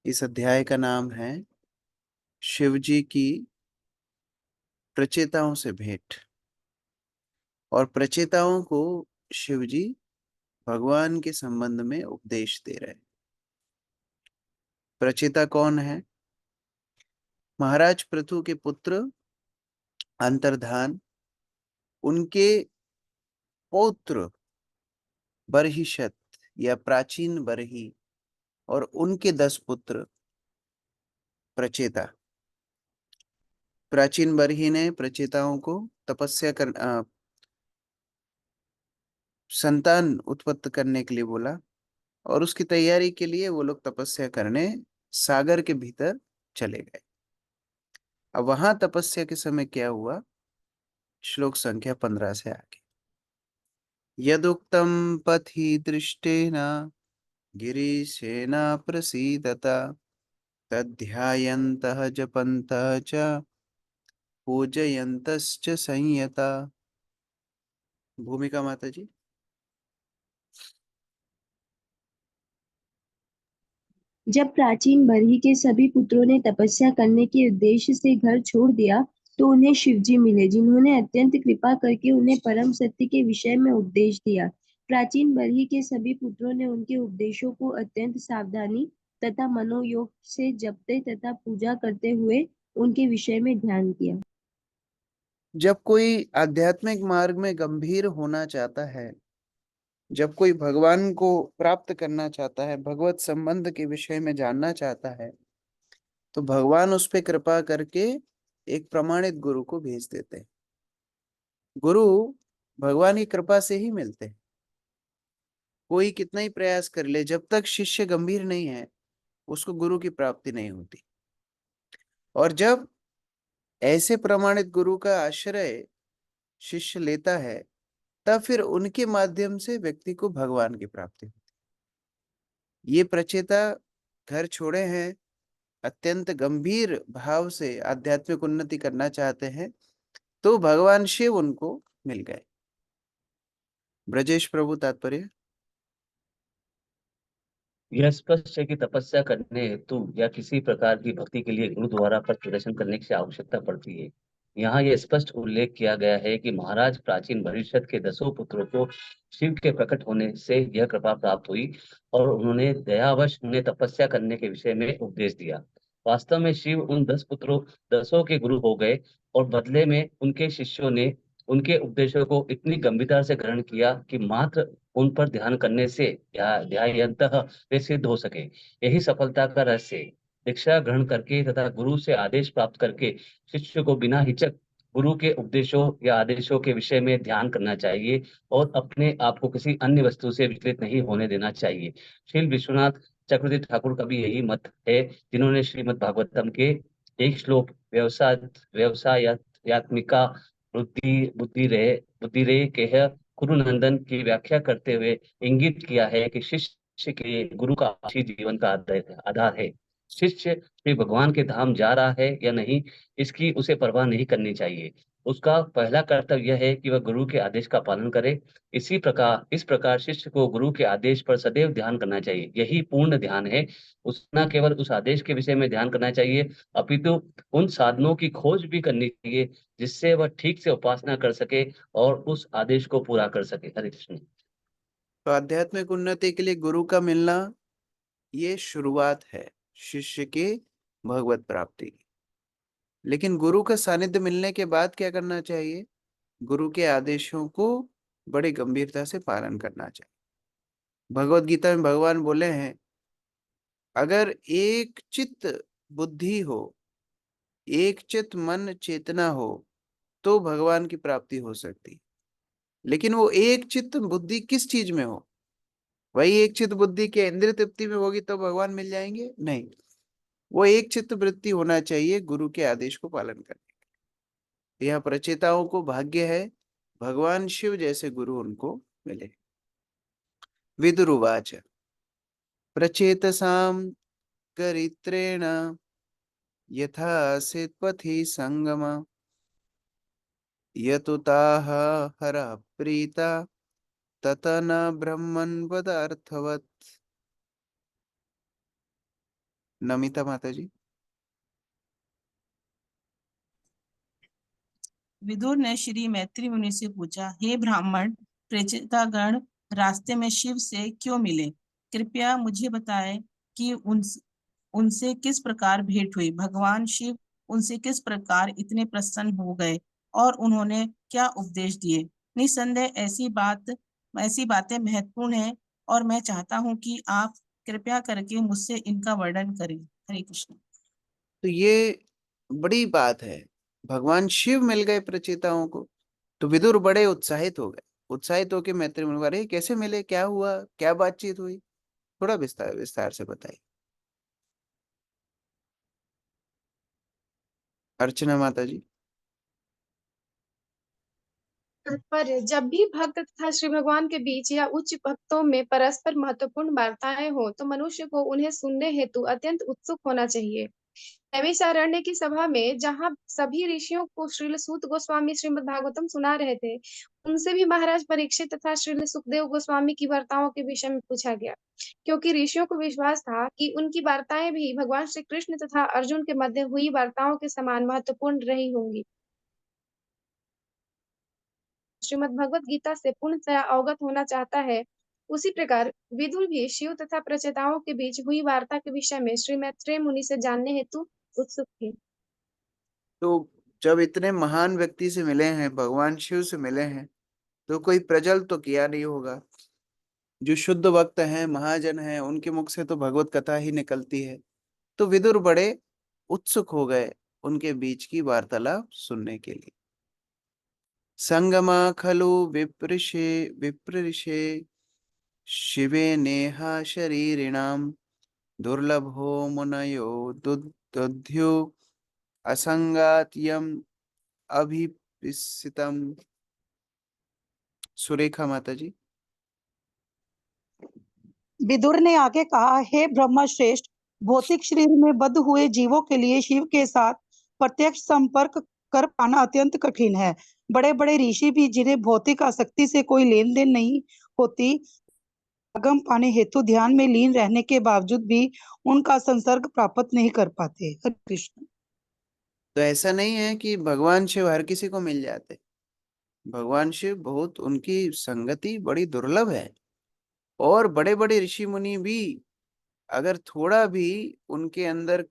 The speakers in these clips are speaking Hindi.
इस अध्याय का नाम है शिव जी की प्रचेताओं से भेंट। और प्रचेताओं को शिव जी भगवान के संबंध में उपदेश दे रहे हैं। प्रचेता कौन है? महाराज पृथु के पुत्र अंतर्धान, उनके पौत्र बरहिषत या प्राचीन बरही, और उनके 10 पुत्र प्रचेता। प्राचीन बरही ने प्रचेताओं को तपस्या कर संतान उत्पत्ति करने के लिए बोला, और उसकी तैयारी के लिए वो लोग तपस्या करने सागर के भीतर चले गए। अब वहां तपस्या के समय क्या हुआ? श्लोक संख्या 15 से आगे। यदुक्तम पथि दृष्टेन गिरीशेन प्रसीदता तद्ध्यायन्तः जपन्तः च पूजयन्तश्च संयता। भूमिका माता जी। जब प्राचीन बरही के सभी पुत्रों ने तपस्या करने के उद्देश्य से घर छोड़ दिया, तो उन्हें शिवजी मिले, जिन्होंने अत्यंत कृपा करके उन्हें परम सत्य के विषय में उपदेश दिया। प्राचीन बरही के सभी पुत्रों ने उनके उपदेशों को अत्यंत सावधानी तथा मनोयोग से जपते तथा पूजा करते हुए उनके विषय में ध्यान किया। जब कोई आध्यात्मिक मार्ग में गंभीर होना चाहता है, जब कोई भगवान को प्राप्त करना चाहता है, भगवत संबंध के विषय में जानना चाहता है, तो भगवान उस पे कृपा करके एक प्रमाणित गुरु को भेज देते हैं। गुरु भगवान की कृपा से ही मिलते हैं। कोई कितना ही प्रयास कर ले, जब तक शिष्य गंभीर नहीं है उसको गुरु की प्राप्ति नहीं होती। और जब ऐसे प्रमाणित गुरु का आश्रय शिष्य लेता है, तब फिर उनके माध्यम से व्यक्ति को भगवान की प्राप्ति होती है। ये प्रचेता घर छोड़े हैं, अत्यंत गंभीर भाव से आध्यात्मिक उन्नति करना चाहते हैं, तो भगवान शिव उनको मिल गए। ब्रजेश प्रभु तात्पर्य। यह स्पष्ट है कि तपस्या करने हेतु या किसी प्रकार की भक्ति के लिए गुरुद्वारा पर प्रदर्शन करने की आवश्यकता पड़ती है। यहाँ यह स्पष्ट उल्लेख किया गया है कि महाराज प्राचीन भविष्यत के 10 पुत्रों को शिव के प्रकट होने से यह कृपा प्राप्त हुई और उन्होंने दयावश उन्हें तपस्या करने के विषय में उपदेश दिया। वास्तव में शिव उन 10 के गुरु हो गए और बदले में उनके शिष्यों ने उनके उपदेशों को इतनी गंभीरता से ग्रहण किया कि मात्र उन पर ध्यान करने से ध्यायन्तः वे सिद्ध हो सके। यही सफलता का रहस्य है। दीक्षा ग्रहण करके तथा गुरु से आदेश प्राप्त करके शिष्य को बिना हिचक गुरु के उपदेशों या आदेशों के विषय में ध्यान करना चाहिए और अपने आप को किसी अन्य वस्तु से विचलित नहीं होने देना चाहिए। श्री विश्वनाथ चक्रवर्ती ठाकुर का भी यही मत है, जिन्होंने श्रीमद् भागवतम के एक श्लोक व्यवसायात्मिका बुद्धि रे केह कुरुनंदन की व्याख्या करते हुए इंगित किया है कि शिष्य के लिए गुरु का ही जीवन का आधार है। शिष्य श्री भगवान के धाम जा रहा है या नहीं, इसकी उसे परवाह नहीं करनी चाहिए। उसका पहला कर्तव्य यह है कि वह गुरु के आदेश का पालन करे। इस प्रकार शिष्य को गुरु के आदेश पर सदैव ध्यान करना चाहिए। यही पूर्ण ध्यान है। न केवल उस आदेश के विषय में ध्यान करना चाहिए, अपितु उन साधनों की खोज भी करनी चाहिए जिससे वह ठीक से उपासना कर सके और उस आदेश को पूरा कर सके। हरे कृष्ण। तो आध्यात्मिक उन्नति के लिए गुरु का मिलना ये शुरुआत है शिष्य की भगवत प्राप्ति की। लेकिन गुरु का सानिध्य मिलने के बाद क्या करना चाहिए? गुरु के आदेशों को बड़ी गंभीरता से पालन करना चाहिए। भगवत गीता में भगवान बोले हैं, अगर एक चित्त बुद्धि हो, एक चित्त मन चेतना हो, तो भगवान की प्राप्ति हो सकती। लेकिन वो एक चित्त बुद्धि किस चीज में हो? वही एक चित्त बुद्धि के इंद्रिय तृप्ति में होगी तो भगवान मिल जाएंगे? नहीं, वो एक चित्त वृत्ति होना चाहिए गुरु के आदेश को पालन करने। यह प्रचेताओं को भाग्य है, भगवान शिव जैसे गुरु उनको मिले। विदुरुवाच प्रचेतसाम गरित्रेण यथा पथि संगम यतुताह हर प्रीता तथा न ब्रह्मन् पदार्थवत्। नमिता माता जी। विदुर ने श्री मैत्री मुनि से पूछा, हे ब्राह्मण, प्रेचितागण रास्ते में शिव से क्यों मिले? कृपया मुझे बताएं कि उनसे किस प्रकार भेंट हुई, भगवान शिव उनसे किस प्रकार इतने प्रसन्न हो गए और उन्होंने क्या उपदेश दिए। निसंदेह ऐसी बातें महत्वपूर्ण हैं और मैं चाहता हूं कि आप कृपया करके मुझसे इनका वर्णन करें। हरे कृष्ण। तो ये बड़ी बात है, भगवान शिव मिल गए प्रचेताओं को। तो विदुर बड़े उत्साहित हो गए। उत्साहित होकर मैत्री मुनि, अरे कैसे मिले, क्या हुआ, क्या बातचीत हुई, थोड़ा विस्तार विस्तार से बताइए। अर्चना माता जी। तात्पर्य, जब भी भक्त तथा श्री भगवान के बीच या उच्च भक्तों में परस्पर महत्वपूर्ण वार्ताएं हो तो मनुष्य को उन्हें सुनने हेतु अत्यंत उत्सुक होना चाहिए। नैमिषारण्य की सभा में जहाँ सभी ऋषियों को श्रील सूत गोस्वामी श्रीमद् भागवतम सुना रहे थे, उनसे भी महाराज परीक्षित तथा श्रील सुखदेव गोस्वामी की वार्ताओं के विषय में पूछा गया, क्योंकि ऋषियों को विश्वास था कि उनकी वार्ताएं भी भगवान श्री कृष्ण तथा अर्जुन के मध्य हुई वार्ताओं के समान महत्वपूर्ण रही होंगी। श्रीमद् भगवत गीता से पूर्णतया अवगत होना चाहता है, उसी प्रकार विदुर भी शिव तथा प्रचेताओं के बीच हुई वार्ता के विषय में श्री मैत्रेय मुनि से जानने हेतु उत्सुक थे। तो जब इतने महान व्यक्ति से मिले हैं, भगवान शिव से मिले हैं, तो कोई प्रजल तो किया नहीं होगा। जो शुद्ध भक्त हैं, महाजन हैं, उनके मुख से तो भगवत कथा ही निकलती है। तो विदुर बड़े उत्सुक हो गए उनके बीच की वार्तालाप सुनने के लिए। संगमा खलु विप्रऋषे शिवे नेहा शरीरिणाम दुर्लभो मुनयो दुद्यो असंगात्यम अभिपिसितम। सुरेखा माता जी। विदुर ने आगे कहा, हे ब्रह्मा श्रेष्ठ, भौतिक शरीर में बद्ध हुए जीवों के लिए शिव के साथ प्रत्यक्ष संपर्क कर पाना अत्यंत कठिन है। बड़े बड़े ऋषि भी, जिन्हें भौतिक आसक्ति से कोई लेन देन नहीं होती, आगम पाने हेतु ध्यान में लीन रहने के बावजूद भी उनका संसर्ग प्राप्त नहीं कर पाते। हरे कृष्ण। तो ऐसा नहीं है कि भगवान शिव हर किसी को मिल जाते। भगवान शिव बहुत, उनकी संगति बड़ी दुर्लभ है। और बड़े बड़े ऋषि मुनि भी अगर थोड़ा भी उनके अंदर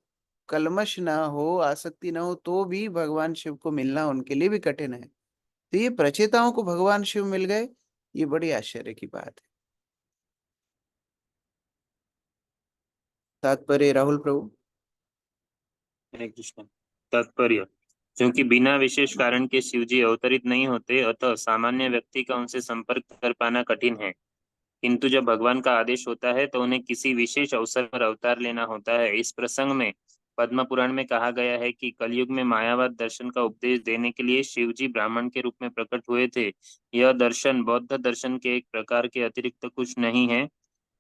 कलमश ना हो, आसक्ति ना हो, तो भी भगवान शिव को मिलना उनके लिए भी कठिन है। तो ये प्रचेताओं को भगवान शिव मिल गए, ये बड़ी आश्चर्य की बात है। तात्पर्य राहुल प्रभु। हरे कृष्ण। तात्पर्य, क्योंकि बिना विशेष कारण के शिवजी अवतरित नहीं होते, अतः सामान्य व्यक्ति का उनसे संपर्क कर पाना कठिन है। किंतु जब भगवान का आदेश होता है तो उन्हें किसी विशेष अवसर पर अवतार लेना होता है। इस प्रसंग में पद्म पुराण में कहा गया है कि कलयुग में मायावाद दर्शन का उपदेश देने के लिए शिवजी ब्राह्मण के रूप में प्रकट हुए थे। यह दर्शन बौद्ध दर्शन के एक प्रकार के अतिरिक्त कुछ नहीं है।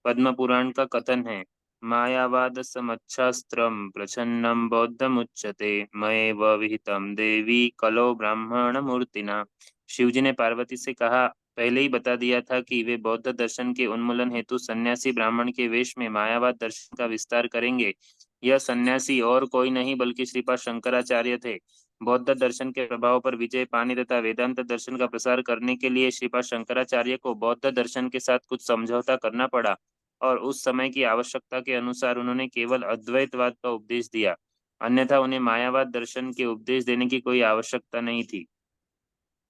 पद्म पुराण का कथन है, मायावाद समच्छास्त्रम प्रछन्नम बौद्धमुच्यते मयेव विहितम देवी कलो ब्राह्मण मूर्तिना। शिवजी ने पार्वती से कहा, पहले ही बता दिया था कि वे बौद्ध दर्शन के उन्मूलन हेतु सन्यासी ब्राह्मण के वेश में मायावाद दर्शन का विस्तार करेंगे। यह सन्यासी और कोई नहीं बल्कि श्रीपाद शंकराचार्य थे। बौद्ध दर्शन के प्रभाव पर विजय पाने तथा वेदांत दर्शन का प्रसार करने के लिए श्रीपाद शंकराचार्य को बौद्ध दर्शन के साथ कुछ समझौता करना पड़ा और उस समय की आवश्यकता के अनुसार उन्होंने केवल अद्वैतवाद का उपदेश दिया, अन्यथा उन्हें मायावाद दर्शन के उपदेश देने की कोई आवश्यकता नहीं थी।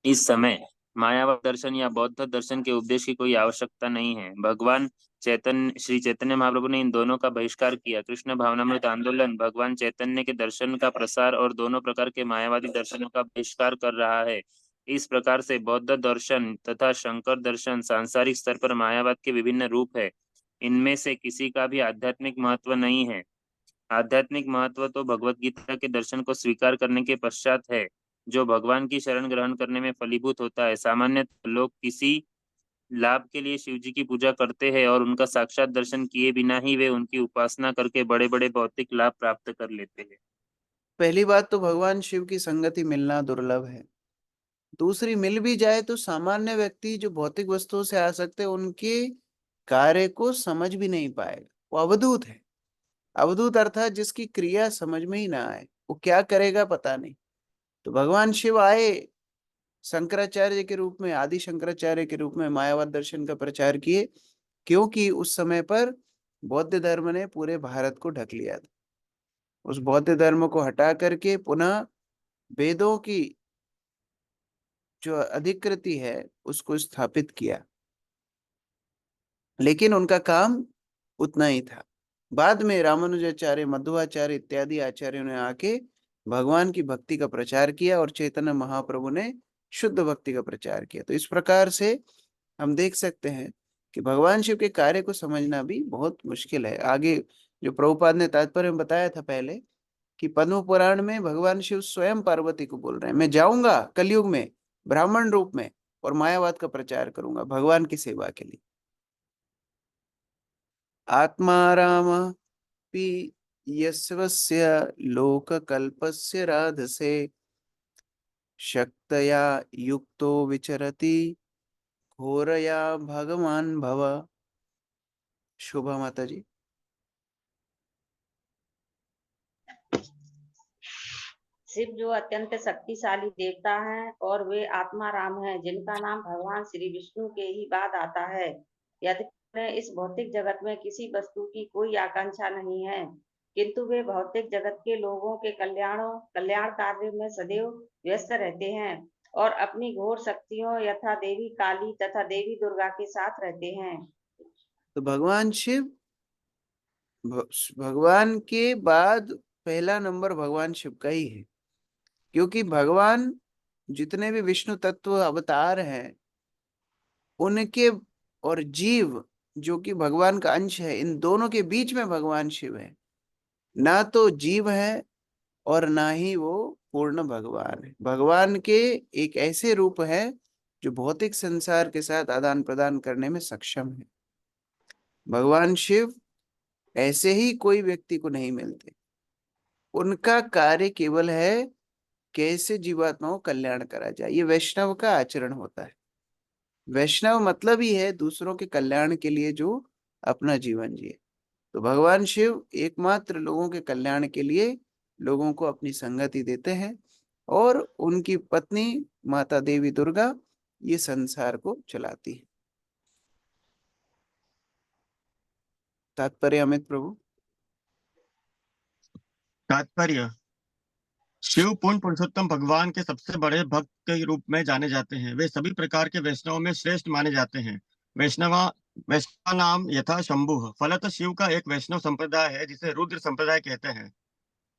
इस समय मायावाद दर्शन या बौद्ध दर्शन के उपदेश की कोई आवश्यकता नहीं है। भगवान चैतन्य, श्री चैतन्य महाप्रभु ने इन दोनों का बहिष्कार किया। कृष्ण भावनामृत आंदोलन भगवान चैतन्य के दर्शन का प्रसार और दोनों प्रकार के मायावादी दर्शनों का बहिष्कार कर रहा है। इस प्रकार से बौद्ध दर्शन तथा शंकर दर्शन सांसारिक स्तर पर मायावाद के विभिन्न रूप है। इनमें से किसी का भी आध्यात्मिक महत्व नहीं है। आध्यात्मिक महत्व तो भगवत गीता के दर्शन को स्वीकार करने के पश्चात है, जो भगवान की शरण ग्रहण करने में फलीभूत होता है। सामान्य लोग किसी लाभ के लिए शिव जी की पूजा करते हैं और उनका साक्षात दर्शन किए बिना ही वे उनकी उपासना करके बड़े बड़े भौतिक लाभ प्राप्त कर लेते हैं। पहली बात तो भगवान शिव की संगति मिलना दुर्लभ है। दूसरी मिल भी जाए तो सामान्य व्यक्ति जो भौतिक वस्तुओं से आ सकते हैं उनके कार्य को समझ भी नहीं पाएगा। वो अवधूत है। अवधूत अर्थात जिसकी क्रिया समझ में ही ना आए, वो क्या करेगा पता नहीं। तो भगवान शिव आए शंकराचार्य के रूप में, आदि शंकराचार्य के रूप में मायावाद दर्शन का प्रचार किए, क्योंकि उस समय पर बौद्ध धर्म ने पूरे भारत को ढक लिया था। उस बौद्ध धर्म को हटा करके पुनः वेदों की जो अधिकृति है उसको स्थापित किया, लेकिन उनका काम उतना ही था। बाद में रामानुजाचार्य, मध्वाचार्य इत्यादि आचार्यों ने आके भगवान की भक्ति का प्रचार किया और चैतन्य महाप्रभु ने शुद्ध भक्ति का प्रचार किया। तो इस प्रकार से हम देख सकते हैं कि भगवान शिव के कार्य को समझना भी बहुत मुश्किल है। आगे जो प्रभुपाद ने तात्पर्य में बताया था पहले कि पद्म पुराण में भगवान शिव स्वयं पार्वती को बोल रहे हैं, मैं जाऊंगा कलयुग में ब्राह्मण रूप में और मायावाद का प्रचार करूंगा भगवान की सेवा के लिए। आत्माराम पि यस्वस्य लोककल्पस्य राधसे शक्तया युक्तो विचरति घोरया भगवान भव। शोभा माता जी। शिव जो अत्यंत शक्तिशाली देवता हैं और वे आत्मा राम हैं, जिनका नाम भगवान श्री विष्णु के ही बाद आता है। यद्यपि उन्हें इस भौतिक जगत में किसी वस्तु की कोई आकांक्षा नहीं है, किंतु वे भौतिक जगत के लोगों के कल्याण कार्य में सदैव व्यस्त रहते हैं और अपनी घोर शक्तियों यथा देवी काली तथा देवी दुर्गा के साथ रहते हैं। तो भगवान शिव, भगवान के बाद पहला नंबर भगवान शिव का ही है, क्योंकि भगवान जितने भी विष्णु तत्व अवतार हैं उनके और जीव जो कि भगवान का अंश है, इन दोनों के बीच में भगवान शिव है। ना तो जीव है और ना ही वो पूर्ण भगवान है। भगवान के एक ऐसे रूप है जो भौतिक संसार के साथ आदान प्रदान करने में सक्षम है। भगवान शिव ऐसे ही कोई व्यक्ति को नहीं मिलते। उनका कार्य केवल है कैसे जीवात्माओं को कल्याण करा जाए। ये वैष्णव का आचरण होता है। वैष्णव मतलब ही है दूसरों के कल्याण के लिए जो अपना जीवन जिए। तो भगवान शिव एकमात्र लोगों के कल्याण के लिए लोगों को अपनी संगति देते हैं और उनकी पत्नी माता देवी दुर्गा ये संसार को चलाती है। तात्पर्य अमित प्रभु। तात्पर्य, शिव पूर्ण पुरुषोत्तम भगवान के सबसे बड़े भक्त के रूप में जाने जाते हैं। वे सभी प्रकार के वैष्णव में श्रेष्ठ माने जाते हैं। वैष्णव नाम यथा शंभु, फलतः शिव का एक वैष्णव संप्रदाय है जिसे रुद्र संप्रदाय कहते हैं।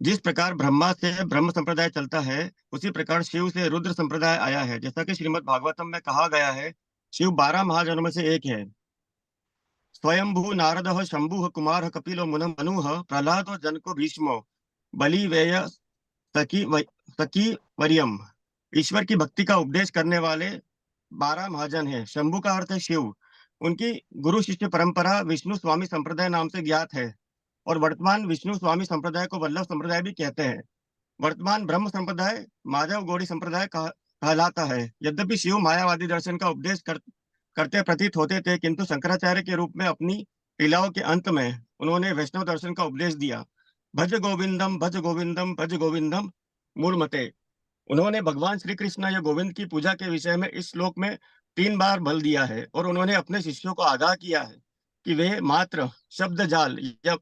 जिस प्रकार ब्रह्मा से ब्रह्म संप्रदाय चलता है, उसी प्रकार शिव से रुद्र संप्रदाय आया है। जैसा कि श्रीमद् भागवतम में कहा गया है, शिव 12 महाजनों में से एक है। स्वयंभू नारद शंभु कुमार कपिलो मुन मनु प्रहलादो जनको भीष्मो बलि वेय सकी वरियम। ईश्वर की भक्ति का उपदेश करने वाले 12 महाजन हैं। शंभु का अर्थ है शिव। उनकी गुरु शिष्य परंपरा विष्णु स्वामी संप्रदाय नाम से ज्ञात है और वर्तमान विष्णु स्वामी संप्रदाय को वल्लभ संप्रदाय भी कहते हैं। वर्तमान ब्रह्म संप्रदाय माधव गौड़ी संप्रदाय कहलाता है। यद्यपि शिव मायावादी दर्शन का उपदेश करते प्रतीत होते थे, किंतु शंकराचार्य के रूप में अपनी लीलाओं के अंत में उन्होंने वैष्णव दर्शन का उपदेश दिया। भज गोविंदम भज गोविंदम भज गोविंदम मूलमते। उन्होंने भगवान श्री कृष्ण या गोविंद की पूजा के विषय में इस श्लोक में 3 बार बल दिया है और उन्होंने अपने शिष्यों को आगाह किया है कि वे मात्र शब्द जाल या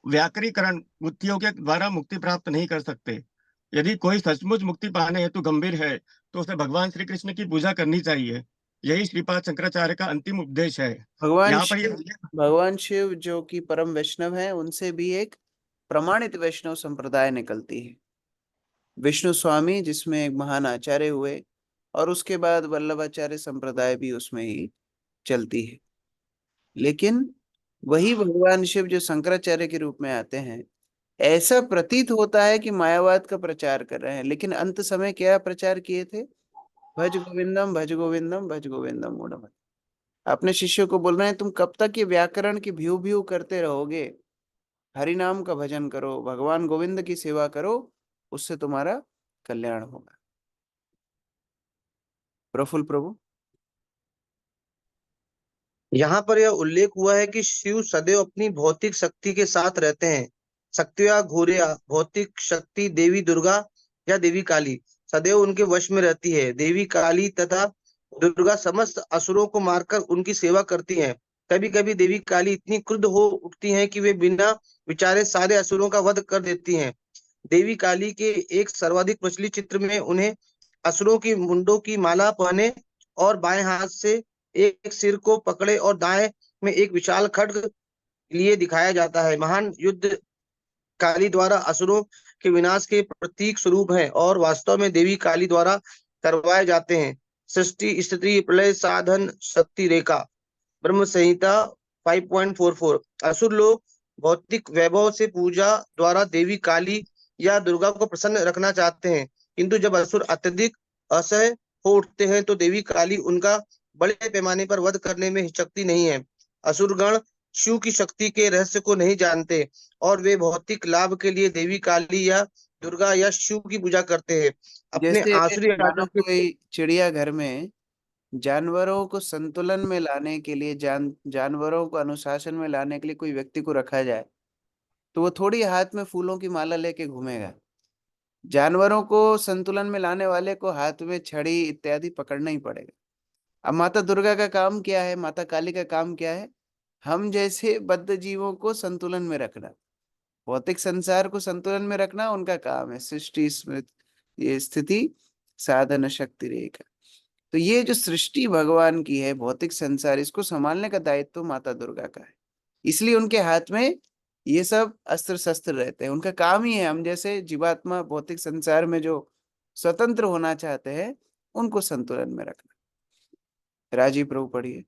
व्याकरीकरण बुद्धियों के द्वारा मुक्ति प्राप्त नहीं कर सकते। यदि कोई सचमुच मुक्ति पाने हेतु गंभीर है तो उसे भगवान श्री कृष्ण की पूजा करनी चाहिए। यही श्रीपाद शंकराचार्य का अंतिम उपदेश है। यहाँ पर भगवान शिव जो कि परम वैष्णव है, उनसे भी एक प्रमाणित वैष्णव संप्रदाय निकलती है, विष्णु स्वामी, जिसमें एक महान आचार्य हुए और उसके बाद वल्लभाचार्य संप्रदाय भी उसमें ही चलती है। लेकिन वही भगवान शिव जो शंकराचार्य के रूप में आते हैं, ऐसा प्रतीत होता है कि मायावाद का प्रचार कर रहे हैं, लेकिन अंत समय क्या प्रचार किए थे? भज गोविंदम भज गोविंदम भज गोविंदम मूढ़मते। अपने शिष्यों को बोल रहे हैं तुम कब तक ये व्याकरण की भ्यू भ्यू करते रहोगे? हरि नाम का भजन करो, भगवान गोविंद की सेवा करो, उससे तुम्हारा कल्याण होगा। प्रफुल्ल प्रभु। यहाँ पर यह उल्लेख हुआ है कि शिव सदैव अपनी भौतिक शक्ति के साथ रहते हैं। शक्तियां घोरिया भौतिक शक्ति देवी दुर्गा या देवी काली सदैव उनके वश में रहती है। देवी काली तथा दुर्गा समस्त असुरों को मारकर उनकी सेवा करती हैं। कभी कभी देवी काली इतनी क्रुद्ध हो उठती हैं कि वे बिना विचारे सारे असुरों का वध कर देती हैं। देवी काली के एक सर्वाधिक प्रचलित चित्र में उन्हें असुरों की मुंडों की माला पहने और बाएं हाथ से एक सिर को पकड़े और दाएं में एक विशाल खड्ग लिए दिखाया जाता है। महान युद्ध काली द्वारा असुरों के विनाश के प्रतीक स्वरूप है और वास्तव में देवी काली द्वारा करवाए जाते हैं। सृष्टि स्थिति प्रलय साधन शक्ति रेखा ब्रह्म संहिता 5.44। असुर लोग भौतिक वैभव से पूजा द्वारा देवी काली या दुर्गा को प्रसन्न रखना चाहते हैं, किंतु जब असुर अत्यधिक असह्य हो उठते हैं तो देवी काली उनका बड़े पैमाने पर वध करने में शक्ति नहीं है। असुरगण शिव की शक्ति के रहस्य को नहीं जानते और वे भौतिक लाभ के लिए देवी काली या दुर्गा या शिव की पूजा करते हैं। अपने जैसे आसुरी मानो आदत के कोई चिड़ियाघर में जानवरों को संतुलन में लाने के लिए, जानवरों को अनुशासन में लाने के लिए कोई व्यक्ति को रखा जाए तो वो थोड़ी हाथ में फूलों की माला लेके घूमेगा। जानवरों को संतुलन में लाने वाले को हाथ में छड़ी इत्यादि पकड़ना ही पड़ेगा। अब माता दुर्गा का काम क्या है, माता काली का काम क्या है? हम जैसे बद्ध जीवों को संतुलन में रखना, भौतिक संसार को संतुलन में रखना उनका काम है। सृष्टि स्मृति ये स्थिति साधन शक्ति रेखा। तो ये जो सृष्टि भगवान की है, भौतिक संसार, इसको संभालने का दायित्व माता दुर्गा का है। इसलिए उनके हाथ में ये सब अस्त्र शस्त्र रहते हैं। उनका काम ही है हम जैसे जीवात्मा भौतिक संसार में जो स्वतंत्र होना चाहते हैं उनको संतुलन में रखना। राजीव प्रभु पढ़िए।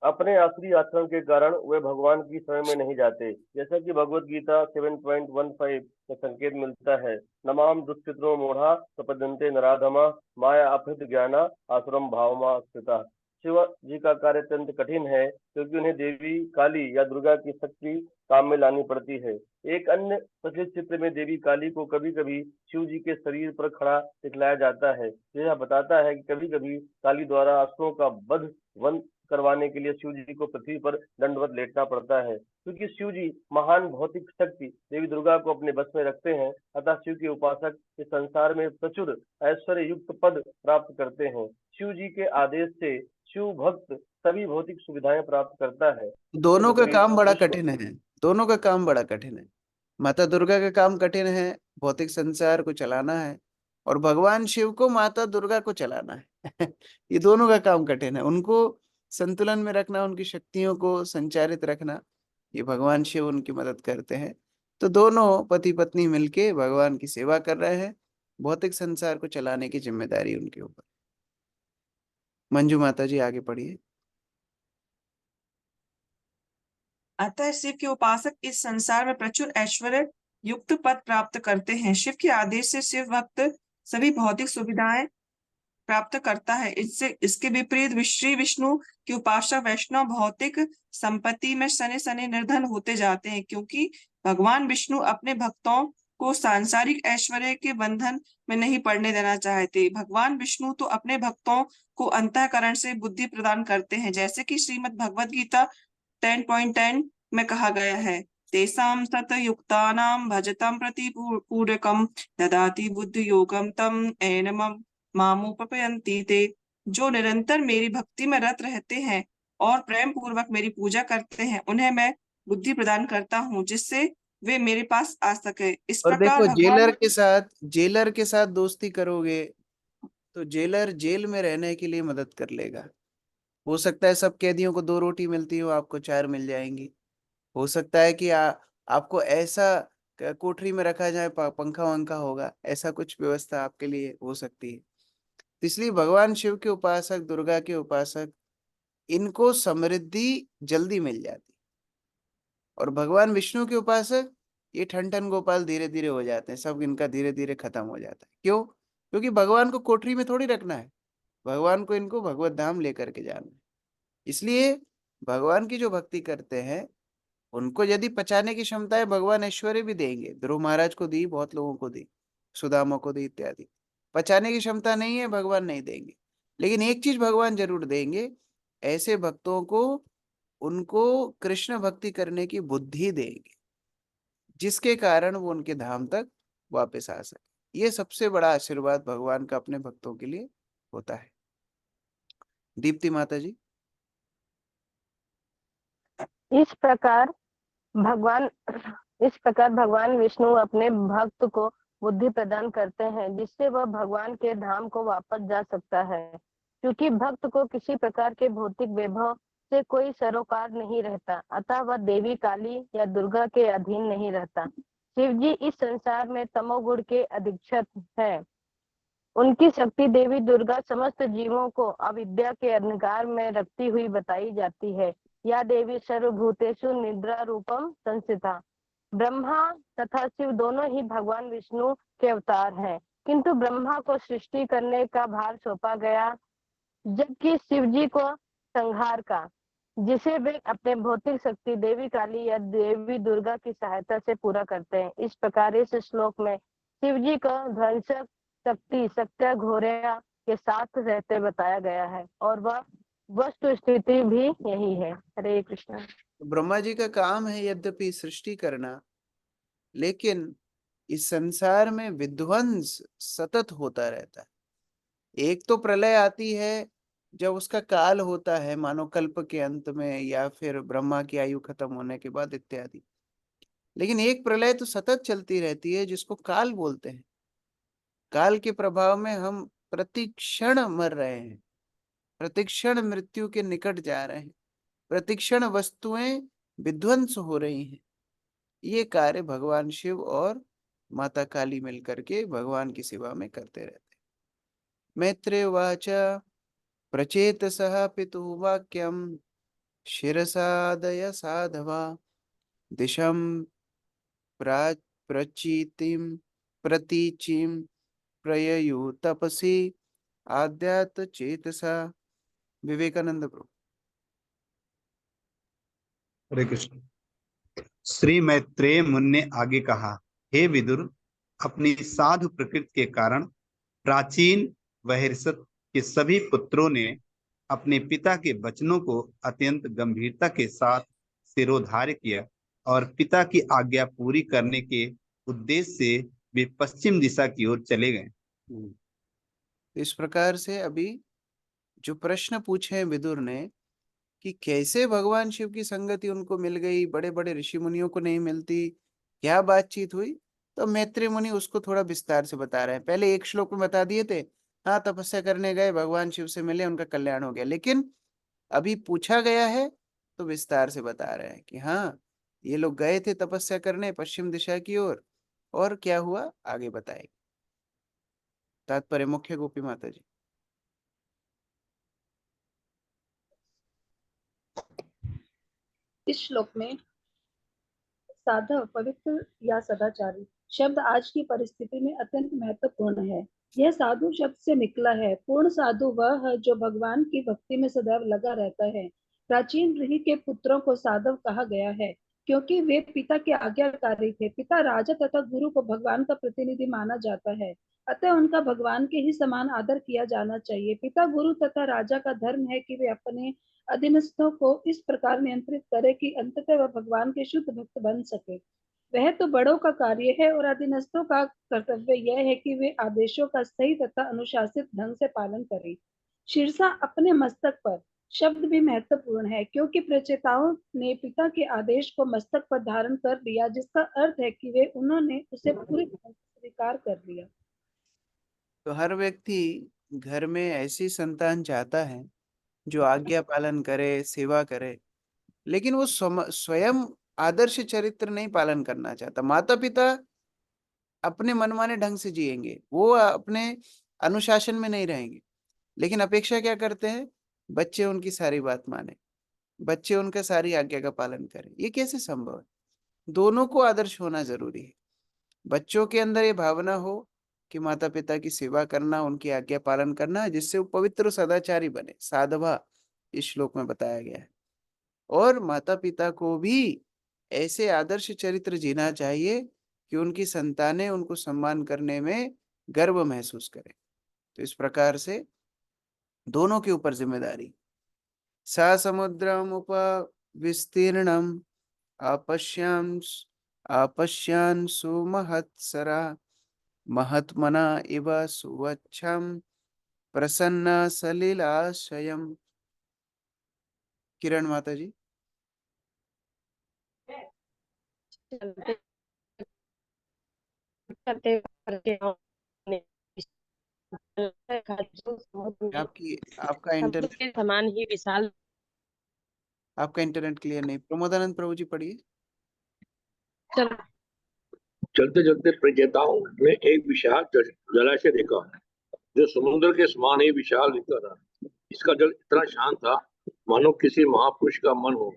अपने आखिरी आचरण के कारण वे भगवान की शरण में नहीं जाते, जैसा कि भगवत गीता 7.15 में संकेत मिलता है। नमाम दुष्कृतो मूढ़ा प्रपद्यन्ते नराधमा माया अपहृत ज्ञाना आश्रम भावमा स्थिता। शिव जी का कार्य अत्यंत कठिन है क्योंकि उन्हें देवी काली या दुर्गा की शक्ति काम में लानी पड़ती है। एक अन्य प्रचलित चित्र में देवी काली को कभी कभी शिव जी के शरीर पर खड़ा दिखलाया जाता है। यह बताता है कि कभी कभी काली द्वारा असुरों का वध करवाने के लिए शिव जी को पृथ्वी पर दंडवत लेटना पड़ता है। क्योंकि शिव जी महान भौतिक शक्ति देवी दुर्गा को अपने बस में रखते हैं, अतः शिव के उपासक इस संसार में प्रचुर ऐश्वर्य युक्त पद प्राप्त करते हैं। शिव जी के आदेश से शिव भक्त सभी भौतिक सुविधाएं प्राप्त करता है। दोनों का काम बड़ा कठिन है, दोनों का काम बड़ा कठिन है। माता दुर्गा का काम कठिन है, भौतिक संसार को चलाना है, और भगवान शिव को माता दुर्गा को चलाना है। ये दोनों का काम कठिन है। उनको संतुलन में रखना, उनकी शक्तियों को संचारित रखना, ये भगवान शिव उनकी मदद करते हैं। तो दोनों पति पत्नी मिलके भगवान की सेवा कर रहे हैं। भौतिक संसार को चलाने की जिम्मेदारी उनके ऊपर। मंजू माता जी आगे पढ़िए। अतः शिव के उपासक इस संसार में प्रचुर ऐश्वर्य युक्त पद प्राप्त करते हैं। शिव के आदेश से शिव भक्त सभी भौतिक सुविधाएं प्राप्त करता है। इसके विपरीत श्री विष्णु के उपासक वैष्णव भौतिक संपत्ति में सने सने निर्धन होते जाते हैं, क्योंकि भगवान विष्णु अपने भक्तों को सांसारिक ऐश्वर्य के बंधन में नहीं पड़ने देना चाहते। भगवान विष्णु तो अपने भक्तों को अंतःकरण से बुद्धि प्रदान करते हैं, जैसे कि श्रीमद् भगवद गीता 10.10 में कहा गया है, तेसाम सतयुक्तानां भजतां प्रति पूरकम ददाति बुद्धि योगम तम एनमम मामुपयन्ति ते। जो निरंतर मेरी भक्ति में रत रहते हैं और प्रेम पूर्वक मेरी पूजा करते हैं, उन्हें मैं बुद्धि प्रदान करता हूँ जिससे वे मेरे पास आ सके। इस और प्रकार देखो, भगवान जेलर के साथ दोस्ती करोगे तो जेलर जेल में रहने के लिए मदद कर लेगा। हो सकता है सब कैदियों को 2 रोटी मिलती हो, आपको 4 मिल जाएंगी। हो सकता है कि आपको ऐसा कोठरी में रखा जाए, पंखा वंखा होगा, ऐसा कुछ व्यवस्था आपके लिए हो सकती है। तो इसलिए भगवान शिव के उपासक, दुर्गा के उपासक, इनको समृद्धि जल्दी मिल जाती। और भगवान विष्णु के उपासक, ये ठन गोपाल धीरे धीरे हो जाते हैं, सब इनका धीरे धीरे खत्म हो जाता है। क्यों? क्योंकि भगवान को कोठरी में थोड़ी रखना है, भगवान को इनको भगवत धाम लेकर के जाना है। इसलिए भगवान की जो भक्ति करते हैं उनको यदि पचाने की क्षमता है, भगवान ऐश्वर्य भी देंगे। ध्रुव महाराज को दी, बहुत लोगों को दी। सुदामा को दी इत्यादि। पचाने की क्षमता नहीं है, भगवान नहीं देंगे। लेकिन एक चीज भगवान जरूर देंगे, ऐसे भक्तों को उनको कृष्ण भक्ति करने की बुद्धि देंगे, जिसके कारण वो उनके धाम तक वापस आ सके। ये सबसे बड़ा आशीर्वाद भगवान का अपने भक्तों के लिए होता है। दीप्ति माता जी। इस प्रकार भगवान विष्णु अपने भक्त को बुद्धि प्रदान करते हैं, जिससे वह भगवान के धाम को वापस जा सकता है। क्योंकि भक्त को किसी प्रकार के भौतिक वैभव से कोई सरोकार नहीं रहता, अतः वह देवी काली या दुर्गा के अधीन नहीं रहता। शिव जी इस संसार में तमोगुण के अधीक्षक है। उनकी शक्ति देवी दुर्गा समस्त जीवों को अविद्या के अंधकार में रखती हुई बताई जाती है। या देवी सर्वभूतेषु निद्रा रूपम संस्थिता। ब्रह्मा तथा शिव दोनों ही भगवान विष्णु के अवतार हैं, किंतु ब्रह्मा को सृष्टि करने का भार सौंपा गया, जबकि शिव जी को संहार का, जिसे वे अपने भौतिक शक्ति देवी काली या देवी दुर्गा की सहायता से पूरा करते हैं। इस प्रकार इस श्लोक में शिव जी को ध्वंसक शक्ति सत्य घोरिया के साथ रहते बताया गया है, और वह वस्तु स्थिति भी यही है। हरे कृष्ण। ब्रह्मा जी का काम है यद्यपि सृष्टि करना, लेकिन इस संसार में विध्वंस सतत होता रहता है। एक तो प्रलय आती है जब उसका काल होता है, मानो कल्प के अंत में या फिर ब्रह्मा की आयु खत्म होने के बाद इत्यादि। लेकिन एक प्रलय तो सतत चलती रहती है, जिसको काल बोलते हैं। काल के प्रभाव में हम प्रतिक्षण मर रहे हैं, प्रतिक्षण मृत्यु के निकट जा रहे हैं, प्रतिक्षण वस्तुएं विध्वंस हो रही हैं। ये कार्य भगवान शिव और माता काली मिलकर के भगवान की सेवा में करते रहते हैं। मैत्रेय उवाच प्रचेतसः पितुः वाक्यं शिरसादय साधवा दिशं प्रतीचिं प्रययु तपसि आद्यात चेतसा। विवेकानंद प्रभु। हरे कृष्ण। श्री मैत्रेय मुनि ने आगे कहा, हे विदुर, अपनी साधु प्रकृति के कारण प्राचीन वहर्षद के सभी पुत्रों ने अपने पिता के वचनों को अत्यंत गंभीरता के साथ सिरोधार्य किया और पिता की आज्ञा पूरी करने के उद्देश्य से वे पश्चिम दिशा की ओर चले गए। इस प्रकार से अभी जो प्रश्न पूछे हैं विदुर ने कि कैसे भगवान शिव की संगति उनको मिल गई, बड़े बड़े ऋषि मुनियों को नहीं मिलती, क्या बातचीत हुई, तो मैत्रेय मुनि उसको थोड़ा विस्तार से बता रहे हैं। पहले एक श्लोक में बता दिए थे, हाँ तपस्या करने गए, भगवान शिव से मिले, उनका कल्याण हो गया। लेकिन अभी पूछा गया है तो विस्तार से बता रहे हैं कि हाँ ये लोग गए थे तपस्या करने पश्चिम दिशा की ओर, और क्या हुआ आगे बताएंगे। तात्पर्य मुख्य गोपी माता जी। इस श्लोक में साधव, पवित्र या सदाचारी शब्द आज की परिस्थिति में अत्यंत महत्वपूर्ण है। यह साधु शब्द से निकला है। पूर्ण साधु वह है जो भगवान की भक्ति में सदैव लगा रहता है। प्राचीन ऋषि के पुत्रों को साधव कहा गया है, क्योंकि वे पिता के आज्ञाकारी थे। पिता, राजा तथा गुरु को भगवान का प्रतिनिधि माना जाता है, अतः उनका भगवान के ही समान आदर किया जाना चाहिए। पिता, गुरु तथा राजा का धर्म है कि वे अपने अधीनस्थों को इस प्रकार नियंत्रित करे कि अंततः वह भगवान के शुद्ध भक्त बन सके। वह तो बड़ों का कार्य है, और अधीनस्थों का कर्तव्य यह है कि वे आदेशों का सही तथा अनुशासित ढंग से पालन करें। शीर्षा अपने मस्तक पर शब्द भी महत्वपूर्ण है, क्योंकि प्रचेताओं ने पिता के आदेश को मस्तक पर धारण कर लिया, जिसका अर्थ है कि वे उन्होंने उसे पूरी तरह से स्वीकार कर लिया। तो हर व्यक्ति घर में ऐसी संतान चाहता है जो आज्ञा पालन करे, सेवा करे, लेकिन वो स्वयं आदर्श चरित्र नहीं पालन करना चाहता। माता पिता अपने मनमाने ढंग से जिएंगे, वो अपने अनुशासन में नहीं रहेंगे, लेकिन अपेक्षा क्या करते हैं, बच्चे उनकी सारी बात माने, बच्चे उनका सारी आज्ञा का पालन करें। ये कैसे संभव है? दोनों को आदर्श होना जरूरी है। बच्चों के अंदर ये भावना हो कि माता पिता की सेवा करना, उनकी आज्ञा पालन करना, जिससे वो पवित्र सदाचारी बने, साधवा इस श्लोक में बताया गया है। और माता पिता को भी ऐसे आदर्श चरित्र जीना चाहिए कि उनकी संतानें उनको सम्मान करने में गर्व महसूस करें। तो इस प्रकार से दोनों के ऊपर जिम्मेदारी। सा समुद्रम उपविस्तीर्णम आपश्यान सुमहत्सरा महत्मना इव सुवच्छम प्रसन्न सलिलाशयम। किरण माता जी। चलते चलते आपका समुद्र इंटरनेट के समान ही विशाल। आपका इंटरनेट क्लियर नहीं। प्रमोदानंद प्रभु जी पढ़िए। चलते चलते प्रचेताओं ने एक विशाल जलाशय देखा जो समुद्र के समान ही विशाल दिखता था। इसका जल इतना शांत था मानो किसी महापुरुष का मन हो,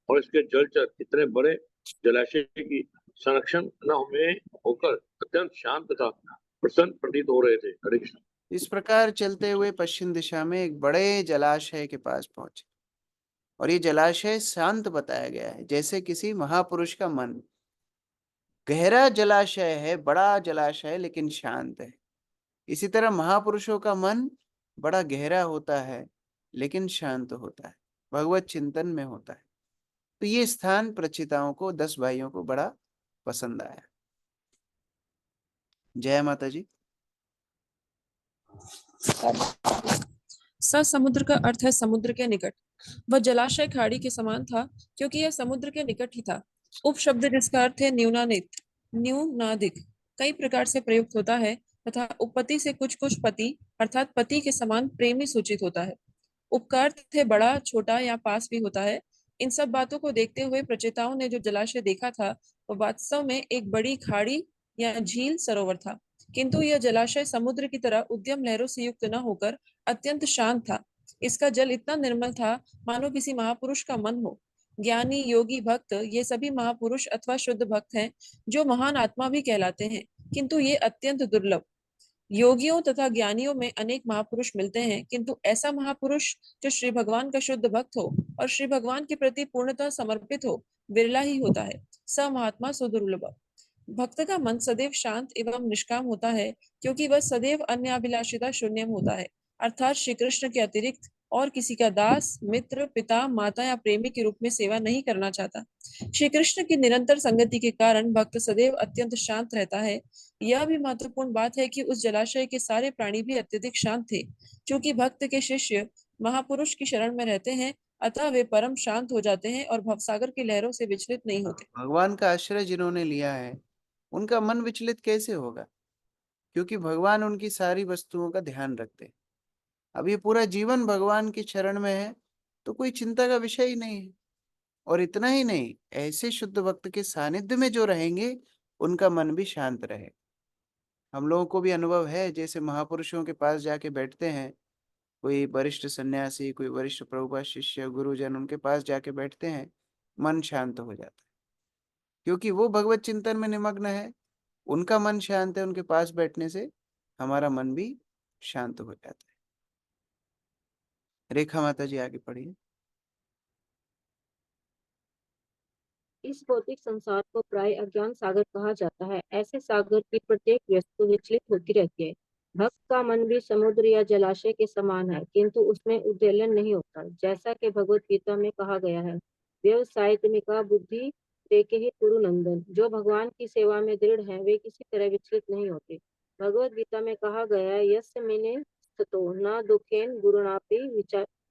और इसके जलचर इतने बड़े जलाशय की संरक्षण न में होकर अत्यंत शांत तथा प्रसन्न प्रतीत हो रहे थे। हरे कृष्ण। इस प्रकार चलते हुए पश्चिम दिशा में एक बड़े जलाशय के पास पहुंचे, और ये जलाशय शांत बताया गया है, जैसे किसी महापुरुष का मन। गहरा जलाशय है, बड़ा जलाशय है, लेकिन शांत है। इसी तरह महापुरुषों का मन बड़ा गहरा होता है, लेकिन शांत होता है, भगवत चिंतन में होता है। तो ये स्थान प्रचिताओं को, 10 भाइयों को बड़ा पसंद आया। जय माता जी। समुद्र का अर्थ है समुद्र के निकट। वह जलाशय खाड़ी के समान था क्योंकि यह समुद्र के निकट ही था। उपशब्द जिसका अर्थ है न्यूनाधिक कई प्रकार से प्रयुक्त होता है तथा उपपति से कुछ कुछ पति अर्थात पति के समान प्रेमी सूचित होता है। उपकार थे बड़ा, छोटा या पास भी होता है। इन सब बातों को देखते हुए प्रचेताओं ने जो जलाशय देखा था वह वास्तव में एक बड़ी खाड़ी या झील सरोवर था, किंतु यह जलाशय समुद्र की तरह उद्यम लहरों से युक्त न होकर अत्यंत शांत था। इसका जल इतना निर्मल था मानो किसी महापुरुष का मन हो। ज्ञानी, योगी, भक्त ये सभी महापुरुष अथवा शुद्ध भक्त हैं जो महान आत्मा भी कहलाते हैं, किंतु ये अत्यंत दुर्लभ। योगियों तथा ज्ञानियों में अनेक महापुरुष मिलते हैं, किंतु ऐसा महापुरुष जो श्री भगवान का शुद्ध भक्त हो और श्री भगवान के प्रति पूर्णतः समर्पित हो, विरला ही होता है। स महात्मा सुदुर्लभ। भक्त का मन सदैव शांत एवं निष्काम होता है क्योंकि वह सदैव अन्य अभिलाषिता शून्य होता है, अर्थात श्री कृष्ण के अतिरिक्त और किसी का दास, मित्र, पिता, माता या प्रेमी के रूप में सेवा नहीं करना चाहता। श्री कृष्ण की निरंतर संगति के कारण भक्त सदैव अत्यंत शांत रहता है। यह भी महत्वपूर्ण बात है कि उस जलाशय के सारे प्राणी भी अत्यधिक शांत थे। क्योंकि भक्त के शिष्य महापुरुष की शरण में रहते हैं, अतः वे परम शांत हो जाते हैं और भवसागर की लहरों से विचलित नहीं होते। भगवान का आश्रय जिन्होंने लिया है उनका मन विचलित कैसे होगा? क्योंकि भगवान उनकी सारी वस्तुओं का ध्यान रखते हैं। अब ये पूरा जीवन भगवान की शरण में है तो कोई चिंता का विषय ही नहीं है। और इतना ही नहीं, ऐसे शुद्ध भक्त के सानिध्य में जो रहेंगे उनका मन भी शांत रहे। हम लोगों को भी अनुभव है, जैसे महापुरुषों के पास जाके बैठते हैं, कोई वरिष्ठ सन्यासी, कोई वरिष्ठ प्रभुपाद शिष्य, गुरुजन, उनके पास जाके बैठते हैं, मन शांत हो जाता है, क्योंकि वो भगवत चिंतन में निमग्न है। उनका मन शांत है, उनके पास बैठने से हमारा मन भी शांत हो जाता है। रेखा माता जी आगे पढ़िए। इस भौतिक संसार को प्राय अज्ञान सागर कहा जाता है। ऐसे सागर की प्रत्येक वस्तु विचलित होती रहती है। भक्त का मन भी समुद्र या जलाशय के समान है, किंतु उसमें उद्वेलन नहीं होता। जैसा कि भगवत गीता में कहा गया है, व्यवसायित्मिका बुद्धि रेके ही कुरु नंदन। जो भगवान की सेवा में दृढ़ है वे किसी तरह विचलित नहीं होते। भगवत गीता में कहा गया है, यस्य मेने स्तो न दुखेन गुरुणापि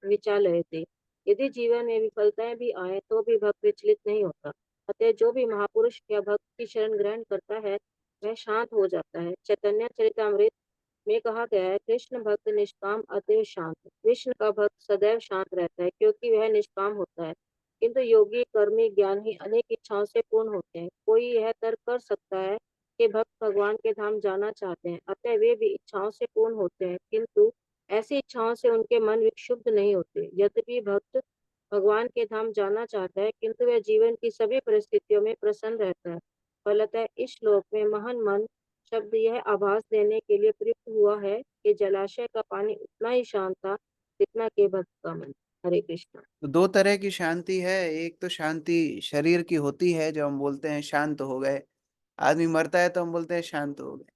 विचालयते। यदि जीवन में विफलताएं भी आए तो भी भक्त विचलित नहीं होता। अतः जो भी महापुरुष या भक्त की शरण ग्रहण करता है वह शांत हो जाता है। चैतन्य चरितामृत में कहा गया है, कृष्ण भक्त निष्काम अतएव शांत। कृष्ण का भक्त सदैव शांत रहता है क्योंकि वह निष्काम होता है। किंतु योगी, कर्मी, ज्ञानी अनेक इच्छाओं से पूर्ण होते हैं। कोई यह तर्क कर सकता है कि भक्त भगवान के धाम जाना चाहते हैं, अतः वे भी इच्छाओं से पूर्ण होते हैं, किंतु ऐसी इच्छाओं से उनके मन विक्षुब्ध नहीं होते। यद्यपि भक्त भगवान के धाम जाना चाहता है, किंतु वह जीवन की सभी परिस्थितियों में प्रसन्न रहता है। फलतः इस श्लोक में महान मन शब्द यह आभास देने के लिए प्रयुक्त हुआ है कि जलाशय का पानी उतना ही शांत था जितना कि भक्त का मन। हरे कृष्ण। तो 2 तरह की शांति है। एक तो शांति शरीर की होती है, जो हम बोलते हैं शांत हो गए, आदमी मरता है तो हम बोलते हैं शांत हो गए।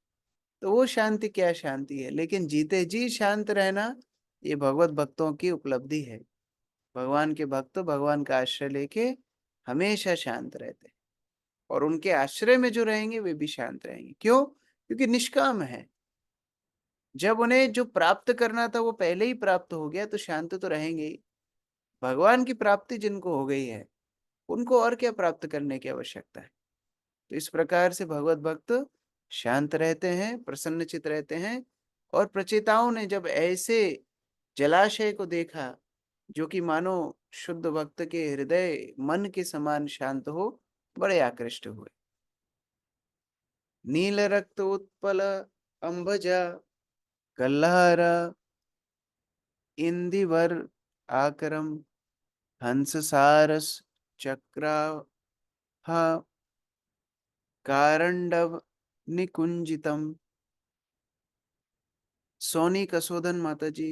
तो वो शांति क्या शांति है, लेकिन जीते जी शांत रहना ये भगवत भक्तों की उपलब्धि है। भगवान के भक्त भगवान का आश्रय लेके हमेशा शांत रहते हैं, और उनके आश्रय में जो रहेंगे वे भी शांत रहेंगे। क्यों? क्योंकि निष्काम है। जब उन्हें जो प्राप्त करना था वो पहले ही प्राप्त हो गया तो शांत तो रहेंगे ही। भगवान की प्राप्ति जिनको हो गई है उनको और क्या प्राप्त करने की आवश्यकता है। तो इस प्रकार से भगवत भक्त शांत रहते हैं, प्रसन्नचित रहते हैं। और प्रचेताओं ने जब ऐसे जलाशय को देखा जो कि मानो शुद्ध भक्त के हृदय मन के समान शांत हो, बड़े आकृष्ट हुए। नील रक्त उत्पल अंबजा कल्हारा इंदिवर आकरम हंस सारस चक्रा कारंडव निकुंजितम। सोनी कसोदन माता जी।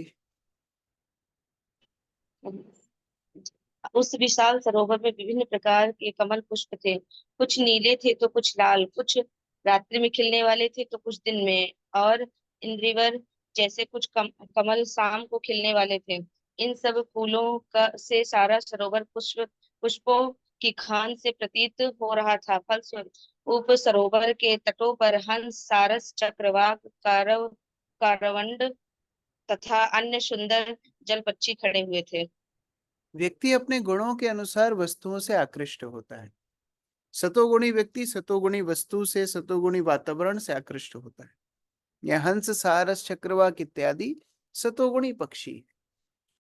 उस विशाल सरोवर में विभिन्न प्रकार के कमल पुष्प थे। कुछ नीले थे तो कुछ लाल, कुछ रात्रि में खिलने वाले थे तो कुछ दिन में, और इंद्रिवर जैसे कुछ कमल शाम को खिलने वाले थे। इन सब फूलों का से सारा सरोवर पुष्पों की खान से प्रतीत हो रहा था। फलस्वरूप सरोवर के तटों पर हंस, सारस, चक्रवाक, कारवंड तथा अन्य सुंदर जल पक्षी खड़े हुए थे। व्यक्ति अपने गुणों के अनुसार वस्तुओं से आकृष्ट होता है। सतोगुणी व्यक्ति सतोगुणी वस्तु से, सतोगुणी वातावरण से आकृष्ट होता है। यह हंस, सारस, चक्रवाक इत्यादि सतोगुणी पक्षी,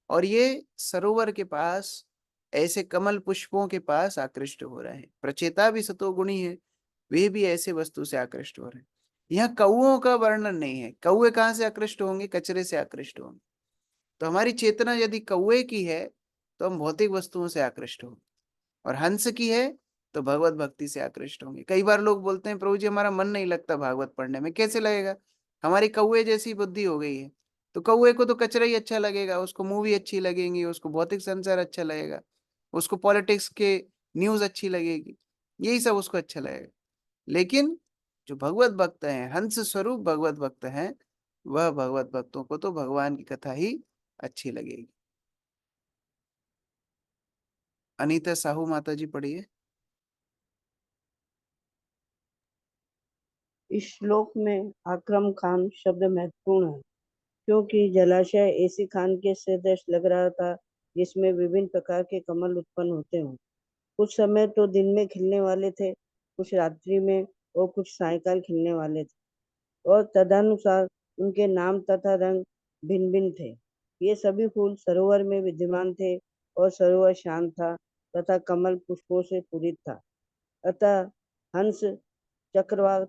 और ये सरोवर के पास ऐसे कमल पुष्पों के पास आकृष्ट हो रहे हैं। प्रचेता भी सतोगुणी है, वे भी ऐसे वस्तु से आकृष्ट हो रहे हैं। यहाँ कौओं का वर्णन नहीं है। कौए कहाँ से आकृष्ट होंगे? कचरे से आकृष्ट होंगे। तो हमारी चेतना यदि कौए की है तो हम भौतिक वस्तुओं से आकृष्ट होंगे, और हंस की है तो भगवत भक्ति से आकृष्ट होंगे। कई बार लोग बोलते हैं प्रभु जी हमारा मन नहीं लगता भागवत पढ़ने में। कैसे लगेगा? हमारी कौए जैसी बुद्धि हो गई है। तो कौए को तो कचरा ही अच्छा लगेगा, उसको मूवी अच्छी लगेंगी, उसको भौतिक संसार अच्छा लगेगा, उसको पॉलिटिक्स के न्यूज अच्छी लगेगी, यही सब उसको अच्छा लगेगा। लेकिन जो भगवत भक्त हैं, हंस स्वरूप भगवत भक्त हैं, वह भगवत भक्तों को तो भगवान की कथा ही अच्छी लगेगी। अनीता साहू माता जी पढ़िए। इस श्लोक में आक्रम खान शब्द महत्वपूर्ण है, क्योंकि जलाशय ऐसी खान के सदृश लग रहा था जिसमें विभिन्न प्रकार के कमल उत्पन्न होते हों। कुछ समय तो दिन में खिलने वाले थे, कुछ रात्रि में और कुछ सायकाल खिलने वाले थे, और तदनुसार उनके नाम तथा रंग भिन्न भिन्न थे। ये सभी फूल सरोवर में विद्यमान थे, और सरोवर शांत था तथा कमल पुष्पों से पूरित था। अतः हंस, चक्रवाक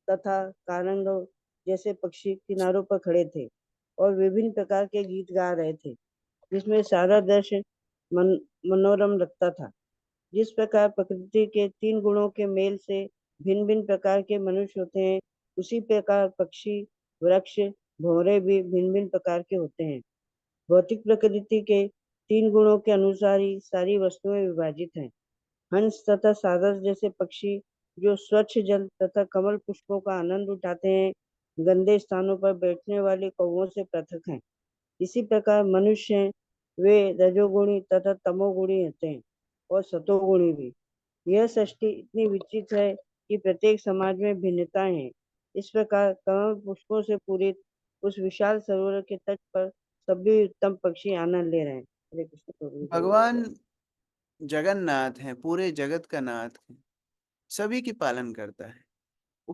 तथा कारंडव जैसे पक्षी किनारों पर खड़े थे और विभिन्न प्रकार के गीत गा रहे थे, जिसमें सारा दृश्य मनोरम लगता था। जिस प्रकार प्रकृति के 3 गुणों के मेल से भिन्न भिन्न प्रकार के मनुष्य होते हैं, उसी प्रकार पक्षी, वृक्ष, भंवरे भी भिन्न भिन्न प्रकार के होते हैं। भौतिक प्रकृति के 3 गुणों के अनुसार ही सारी वस्तुएं विभाजित हैं। हंस तथा सारस जैसे पक्षी जो स्वच्छ जल तथा कमल पुष्पों का आनंद उठाते हैं, गंदे स्थानों पर बैठने वाले कौवों से पृथक हैं। इसी प्रकार मनुष्य हैं, वे रजोगुणी तथा तमोगुणी होते हैं, और सतोगुणी भी। यह सृष्टि इतनी विचित्र है कि प्रत्येक समाज में भिन्नताएं हैं। इस प्रकार कमल पुष्पों से पूरित उस विशाल सरोवर के तट पर सभी उत्तम पक्षी आनंद ले रहे हैं। हरे कृष्ण प्रभु। भगवान जगन्नाथ है, पूरे जगत का नाथ है, सभी की पालन करता है। वो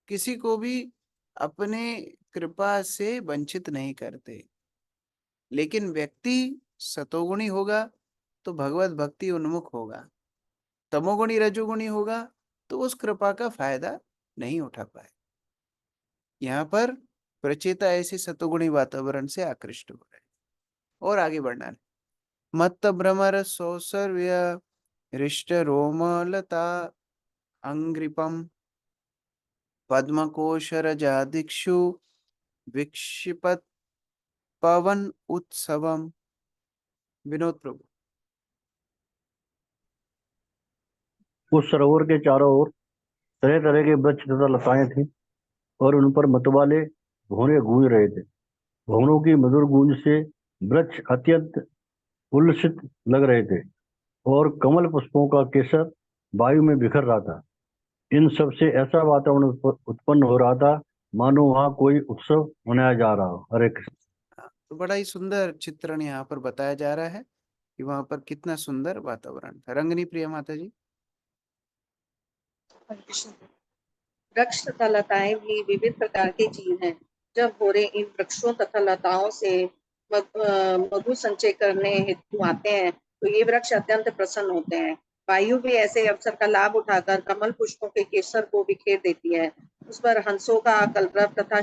किसी को भी अपने कृपा से वंचित नहीं करते। लेकिन व्यक्ति सतोगुणी होगा तो भगवत भक्ति उन्मुख होगा, तमोगुणी रजोगुणी होगा तो उस कृपा का फायदा नहीं उठा पाए। यहाँ पर प्रचेता ऐसे सतोगुणी वातावरण से आकृष्ट हो रहे। और आगे बढ़ना है। मत्त भ्रमर सौसर्य हृष्ट रोमलता अंग्रिपम पद्मकोशरजादिक्षु विक्षिपत पवन उत्सवम। विनोद प्रभु। उस सरोवर के चारों ओर तरह तरह के वृक्ष तथा लताएं थी और उन पर मतवाले भौरे गूंज रहे थे। भौरों की मधुर गूंज से वृक्ष अत्यंत उल्लसित लग रहे थे और कमल पुष्पों का केसर वायु में बिखर रहा था। इन सब से ऐसा वातावरण उत्पन्न हो रहा था मानो वहाँ कोई उत्सव मनाया जा रहा हो। हरे कृष्ण। तो बड़ा ही सुंदर चित्रण यहाँ पर बताया जा रहा है कि वहां पर कितना सुंदर वातावरण था। रंगनी प्रिया माता जी। वृक्ष तथा लताएं भी विविध प्रकार के जीव हैं। जब भोरे इन वृक्षों तथा लताओं से मधु संचय करने हेतु आते हैं तो ये वृक्ष अत्यंत प्रसन्न होते हैं। वायु भी ऐसे अवसर का लाभ उठाकर कमल पुष्पों के केसर को बिखेर देती है। उस पर हंसों का कलरव तथा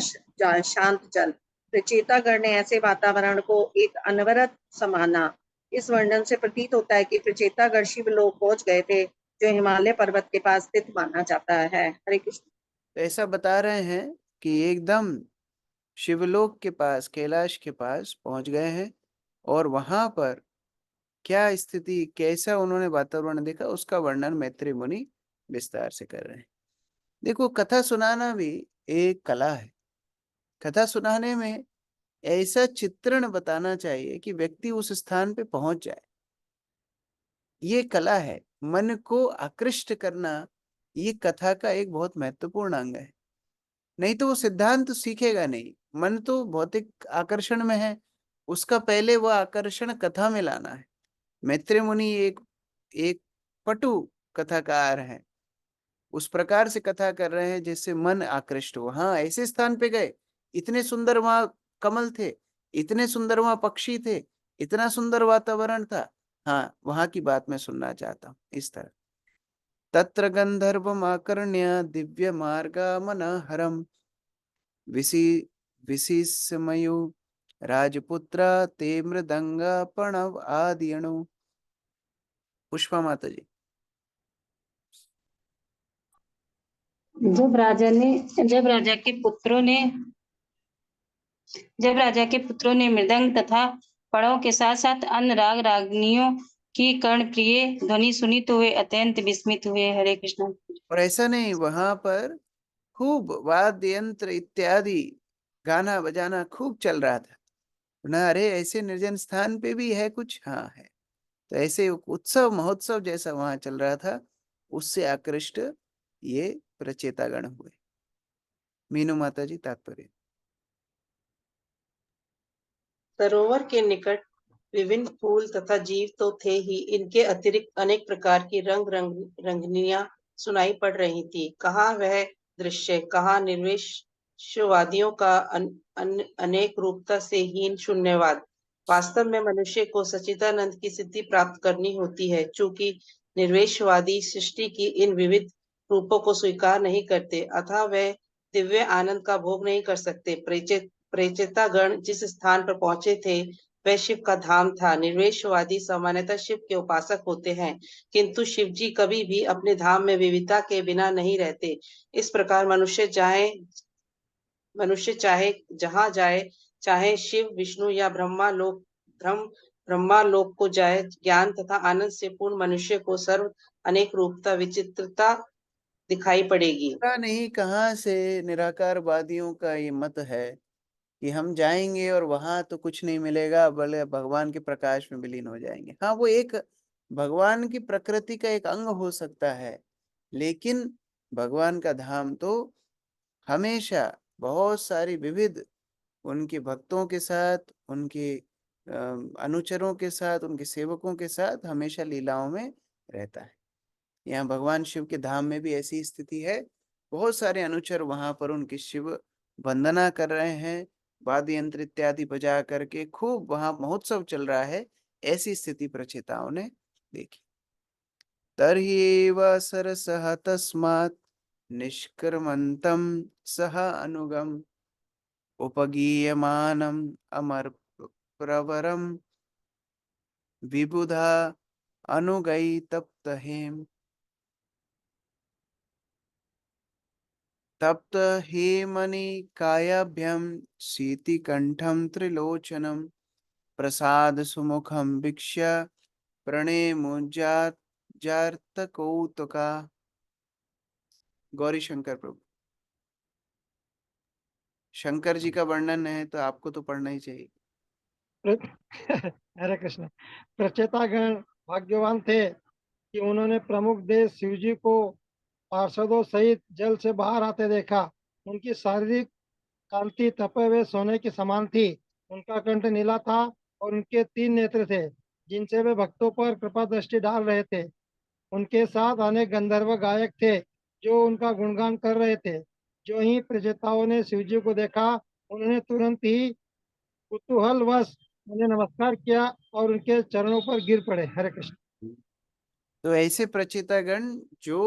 शांत जल। प्रचेतागण ने ऐसे वातावरण को एक अनवरत समाना। इस वर्णन से प्रतीत होता है कि प्रचेतागण शिवलोक पहुंच गए थे, जो हिमालय पर्वत के पास स्थित माना जाता है। हरे कृष्ण। तो ऐसा बता रहे हैं कि एकदम शिवलोक के पास, कैलाश के पास पहुंच गए हैं और वहां पर क्या स्थिति, कैसा उन्होंने वातावरण देखा, उसका वर्णन मैत्री मुनि विस्तार से कर रहे हैं। देखो, कथा सुनाना भी एक कला है। कथा सुनाने में ऐसा चित्रण बताना चाहिए कि व्यक्ति उस स्थान पे पहुंच जाए। ये कला है। मन को आकृष्ट करना ये कथा का एक बहुत महत्वपूर्ण अंग है। नहीं तो वो सिद्धांत सीखेगा नहीं। मन तो भौतिक आकर्षण में है, उसका पहले वो आकर्षण कथा में लाना है। मैत्री मुनि एक पटु कथाकार है, उस प्रकार से कथा कर रहे हैं जिससे मन आकृष्ट हो। हाँ, ऐसे स्थान पे गए, इतने सुंदर वहां कमल थे, इतने सुंदर वहां पक्षी थे, इतना सुंदर वातावरण था। हाँ, वहां की बात मैं सुनना चाहता हूँ। इस तरह तत्र गंधर्वमाकर्ण्य दिव्य मार्गमनहरम विशिष्यमयु राजपुत्र ते मृदंगा प्रणव आदियणु। पुष्पा माता जी। जब राजा के पुत्रों ने मृदंग तथा पड़ों के साथ साथ अन्य राग रागनियों की कर्णप्रिय ध्वनि सुनी तो वे अत्यंत विस्मित हुए। हरे कृष्ण। और ऐसा नहीं, वहां पर खूब वाद्य यंत्र इत्यादि गाना बजाना खूब चल रहा था ना। अरे, ऐसे निर्जन स्थान पे भी है कुछ? हाँ है। तो ऐसे उत्सव महोत्सव जैसा वहां चल रहा था, उससे आकृष्ट ये प्रचेतागण हुए। मीनू माता जी, तात्पर्य। सरोवर के निकट विभिन्न फूल तथा जीव तो थे ही, इनके अतिरिक्त अनेक प्रकार की रंगनियां सुनाई पड़ रही थी। कहाँ वह दृश्य, कहाँ निर्विशेषवादियों का अनेक रूपता से हीन शून्यवाद। वास्तव में मनुष्य को सच्चिदानंद की सिद्धि प्राप्त करनी होती है। चूंकि निर्विशेषवादी सृष्टि की इन विविध रूपों को स्वीकार नहीं करते, अतः वह दिव्य आनंद का भोग नहीं कर सकते। प्रेचेतागण जिस स्थान पर पहुंचे थे वह शिव का धाम था। निर्विशेषवादी सामान्यतः शिव के उपासक होते हैं, किंतु शिव जी कभी भी अपने धाम में विविधता के बिना नहीं रहते। इस प्रकार मनुष्य चाहे जहां जाए, चाहे शिव, विष्णु या ब्रह्मा लोक को जाए, ज्ञान तथा आनंद से पूर्ण मनुष्य को सर्व अनेक रूपता विचित्रता दिखाई पड़ेगी। पता नहीं कहाँ से निराकारवादियों का ये मत है कि हम जाएंगे और वहां तो कुछ नहीं मिलेगा, भले भगवान के प्रकाश में विलीन हो जाएंगे। हाँ, वो एक भगवान की प्रकृति का एक अंग हो सकता है, लेकिन भगवान का धाम तो हमेशा बहुत सारी विविध उनके भक्तों के साथ, उनके अनुचरों के साथ, उनके सेवकों के साथ हमेशा लीलाओं में रहता है। यहाँ भगवान शिव के धाम में भी ऐसी स्थिति है। बहुत सारे अनुचर वहां पर उनकी शिव वंदना कर रहे हैं, वाद्य यंत्र इत्यादि बजा करके खूब वहां महोत्सव चल रहा है। ऐसी स्थिति प्रचेताओं ने देखी। तर्ह्येव सरसः तस्मात् निष्क्रमन्तं सह अनुगम उपगीयमानम् अमर प्रवरम विबुधा अनुगई तप्त हेम। तप्त हेमनि कायाभ्यम शीतिकंठम त्रिलोचनम प्रसाद सुमुखम वीक्ष्य प्रणेमुज्जात जातकौतुका गौरी शंकर प्रभु। शंकर जी का वर्णन है तो आपको तो पढ़ना ही चाहिए। हरे कृष्ण। प्रचेतागण भाग्यवान थे कि उन्होंने प्रमुख देव शिव जी को पार्षदों सहित जल से बाहर आते देखा। उनकी शारीरिक कांति तपे हुए सोने की समान थी। उनका कंठ नीला था और उनके 3 नेत्र थे जिनसे वे भक्तों पर कृपा दृष्टि डाल रहे थे। उनके साथ अनेक गंधर्व गायक थे जो उनका गुणगान कर रहे थे। जो ही प्रजेताओं ने शिव जी को देखा उन्होंने तुरंत ही कुतूहलवश उन्हें नमस्कार किया और उनके चरणों पर गिर पड़े। हरे कृष्ण। तो ऐसे प्रचेतागण जो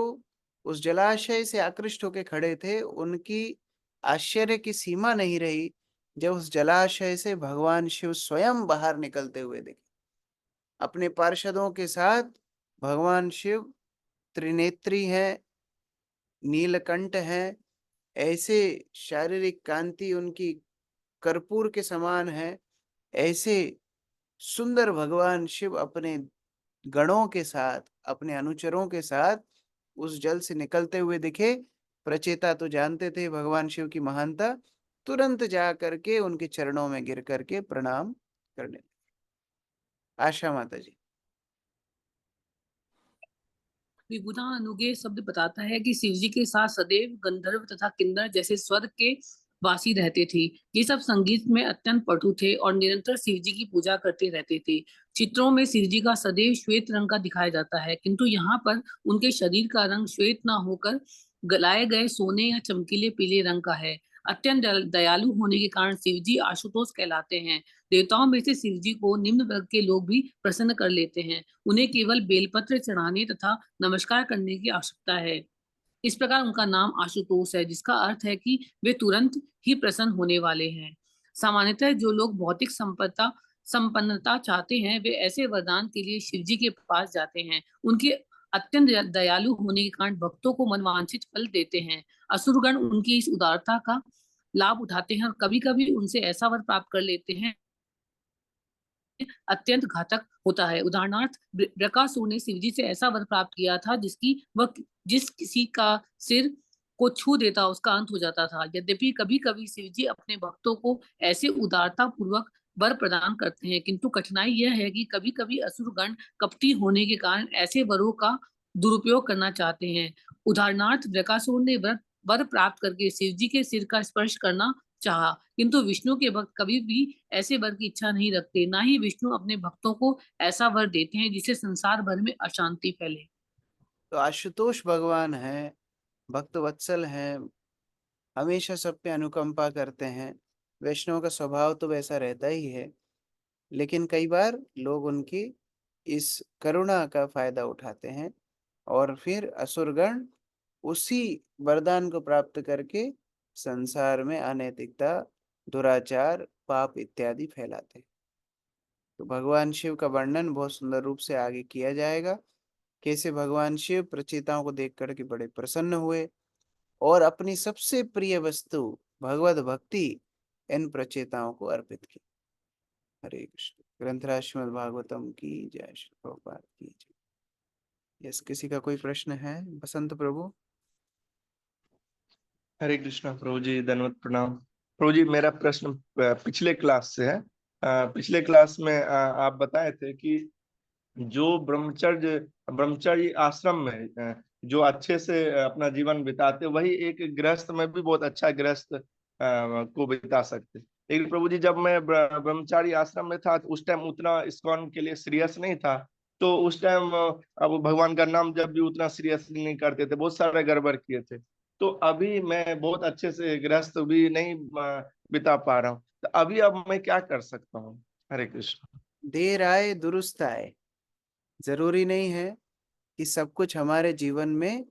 उस जलाशय से आकृष्ट होकर खड़े थे, उनकी आश्चर्य की सीमा नहीं रही जब उस जलाशय से भगवान शिव स्वयं बाहर निकलते हुए दिखे अपने पार्षदों के साथ। भगवान शिव त्रिनेत्री हैं, नीलकंठ हैं, ऐसे शारीरिक कांति उनकी कर्पूर के समान है। ऐसे सुंदर भगवान शिव अपने गणों के साथ, अपने अनुचरों के साथ उस जल से निकलते हुए दिखे। प्रचेता तो जानते थे भगवान शिव की महानता, तुरंत जा करके उनके चरणों में गिर करके प्रणाम करने। आशा माता जी। विभुता अनुगे शब्द बताता है कि शिवजी के साथ सदैव गंधर्व तथा किन्नर जैसे स्वर्ग के वासी रहते थे। ये सब संगीत में अत्यंत पटु थे और निरंतर शिवजी की पूजा करते रहते थे। चित्रों में शिवजी का सदैव श्वेत रंग का दिखाया जाता है, किंतु यहाँ पर उनके शरीर का रंग श्वेत न होकर गलाए गए सोने या चमकीले पीले रंग का है। अत्यंत दयालु होने के कारण शिवजी आशुतोष कहलाते हैं। देवताओं में से शिवजी को निम्न वर्ग के लोग भी प्रसन्न कर लेते हैं। उन्हें केवल बेलपत्र चढ़ाने तथा नमस्कार करने की आवश्यकता है। इस प्रकार उनका नाम आशुतोष है, जिसका अर्थ है कि वे तुरंत ही प्रसन्न होने वाले हैं। सामान्यतः जो लोग भौतिक संपन्नता चाहते हैं वे ऐसे वरदान के लिए शिवजी के पास जाते हैं। उनके अत्यंत दयालु होने के कारण भक्तों को मनवांछित फल देते हैं। असुरगण उनकी इस उदारता का लाभ उठाते हैं और कभी कभी उनसे ऐसा वर प्राप्त कर लेते हैं अत्यंत घातक होता है। उदाहरणार्थ बृकासुर ने शिवजी से ऐसा वर प्राप्त किया था जिस किसी का सिर को छू देता उसका अंत हो जाता था। यद्यपि कभी कभी शिवजी अपने भक्तों को ऐसे उदारता पूर्वक वर प्रदान करते हैं, किंतु कठिनाई यह है कि कभी कभी असुरगण कपटी होने के कारण ऐसे वरों का दुरुपयोग करना चाहते हैं। उदाहरणार्थ बृकासुर ने वर प्राप्त करके शिवजी के सिर का स्पर्श करना चाहा, किंतु विष्णु के भक्त कभी भी ऐसे वर की इच्छा नहीं रखते। ना ही विष्णु अपने भक्तों को ऐसा वर देते हैं जिससे संसार भर में अशांति फैले। तो आशुतोष भगवान है, भक्त वत्सल हैं, हमेशा सब पे अनुकंपा करते हैं। वैष्णव का स्वभाव तो वैसा रहता ही है, लेकिन कई बार लोग उनकी इस करुणा का फायदा उठाते हैं और फिर असुरगण उसी वरदान को प्राप्त करके संसार में अनैतिकता, दुराचार, पाप इत्यादि फैलाते हैं। तो भगवान शिव का वर्णन बहुत सुंदर रूप से आगे किया जाएगा, कैसे भगवान शिव प्रचेताओं को देख करके बड़े प्रसन्न हुए और अपनी सबसे प्रिय वस्तु भगवत भक्ति इन प्रचेताओं को अर्पित की। हरे कृष्ण। ग्रंथराज श्रीमद् भागवतम की जय, श्री प्रभुपाद की जय। यस, किसी का कोई प्रश्न है? बसंत प्रभु। हरे कृष्णा प्रभु जी, धन्यवाद, प्रणाम प्रभु जी। मेरा प्रश्न पिछले क्लास से है। पिछले क्लास में आप बताए थे कि जो ब्रह्मचर्य आश्रम में जो अच्छे से अपना जीवन बिताते वही एक गृहस्थ में भी बहुत अच्छा गृहस्थ को बिता सकते। लेकिन प्रभु जी जब मैं ब्रह्मचारी आश्रम में था तो उस टाइम उतना इस्कॉन के लिए सीरियस नहीं था। तो उस टाइम अब भगवान का नाम जब भी उतना सीरियस नहीं करते थे, बहुत सारे गड़बड़ किए थे। तो अभी मैं बहुत अच्छे से गृहस्थ भी नहीं बिता पा रहा हूँ, तो अभी अब मैं क्या कर सकता हूँ? हरे कृष्ण। देर आए दुरुस्त आए। जरूरी नहीं है कि सब कुछ हमारे जीवन में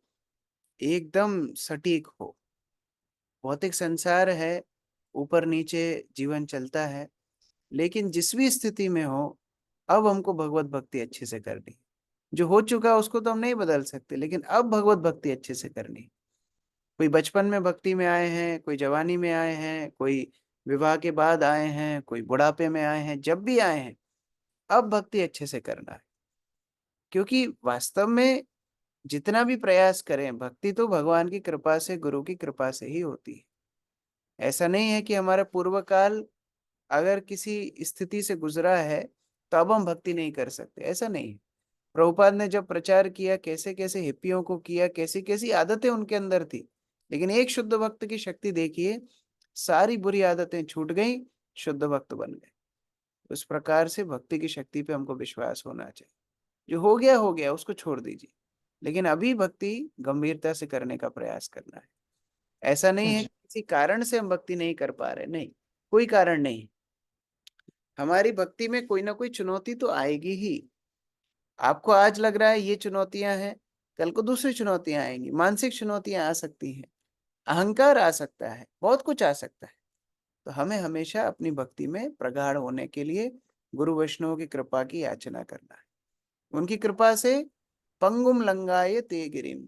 एकदम सटीक हो। भौतिक संसार है, ऊपर नीचे जीवन चलता है, लेकिन जिस भी स्थिति में हो अब हमको भगवत भक्ति अच्छे से करनी। जो हो चुका उसको तो हम नहीं बदल सकते, लेकिन अब भगवत भक्ति अच्छे से करनी। कोई बचपन में भक्ति में आए हैं, कोई जवानी में आए हैं, कोई विवाह के बाद आए हैं, कोई बुढ़ापे में आए हैं, जब भी आए हैं अब भक्ति अच्छे से करना है। क्योंकि वास्तव में जितना भी प्रयास करें, भक्ति तो भगवान की कृपा से, गुरु की कृपा से ही होती है। ऐसा नहीं है कि हमारा पूर्व काल अगर किसी स्थिति से गुजरा है तो अब हम भक्ति नहीं कर सकते, ऐसा नहीं है। प्रभुपाद ने जब प्रचार किया, कैसे कैसे हिप्पियों को किया, कैसी कैसी आदतें उनके अंदर थी, लेकिन एक शुद्ध भक्त की शक्ति देखिए, सारी बुरी आदतें छूट गई, शुद्ध भक्त बन गए। उस प्रकार से भक्ति की शक्ति पे हमको विश्वास होना चाहिए। जो हो गया उसको छोड़ दीजिए, लेकिन अभी भक्ति गंभीरता से करने का प्रयास करना है। ऐसा नहीं है कि किसी कारण से हम भक्ति नहीं कर पा रहे, नहीं, कोई कारण नहीं। हमारी भक्ति में कोई ना कोई चुनौती तो आएगी ही। आपको आज लग रहा है ये चुनौतियां हैं, कल को दूसरी चुनौतियां आएंगी, मानसिक चुनौतियां आ सकती हैं, अहंकार आ सकता है, बहुत कुछ आ सकता है। तो हमें हमेशा अपनी भक्ति में प्रगाढ़ होने के लिए गुरु वैष्णव की कृपा की याचना करना है। उनकी कृपा से पंगुम लंगाए ते गिरिम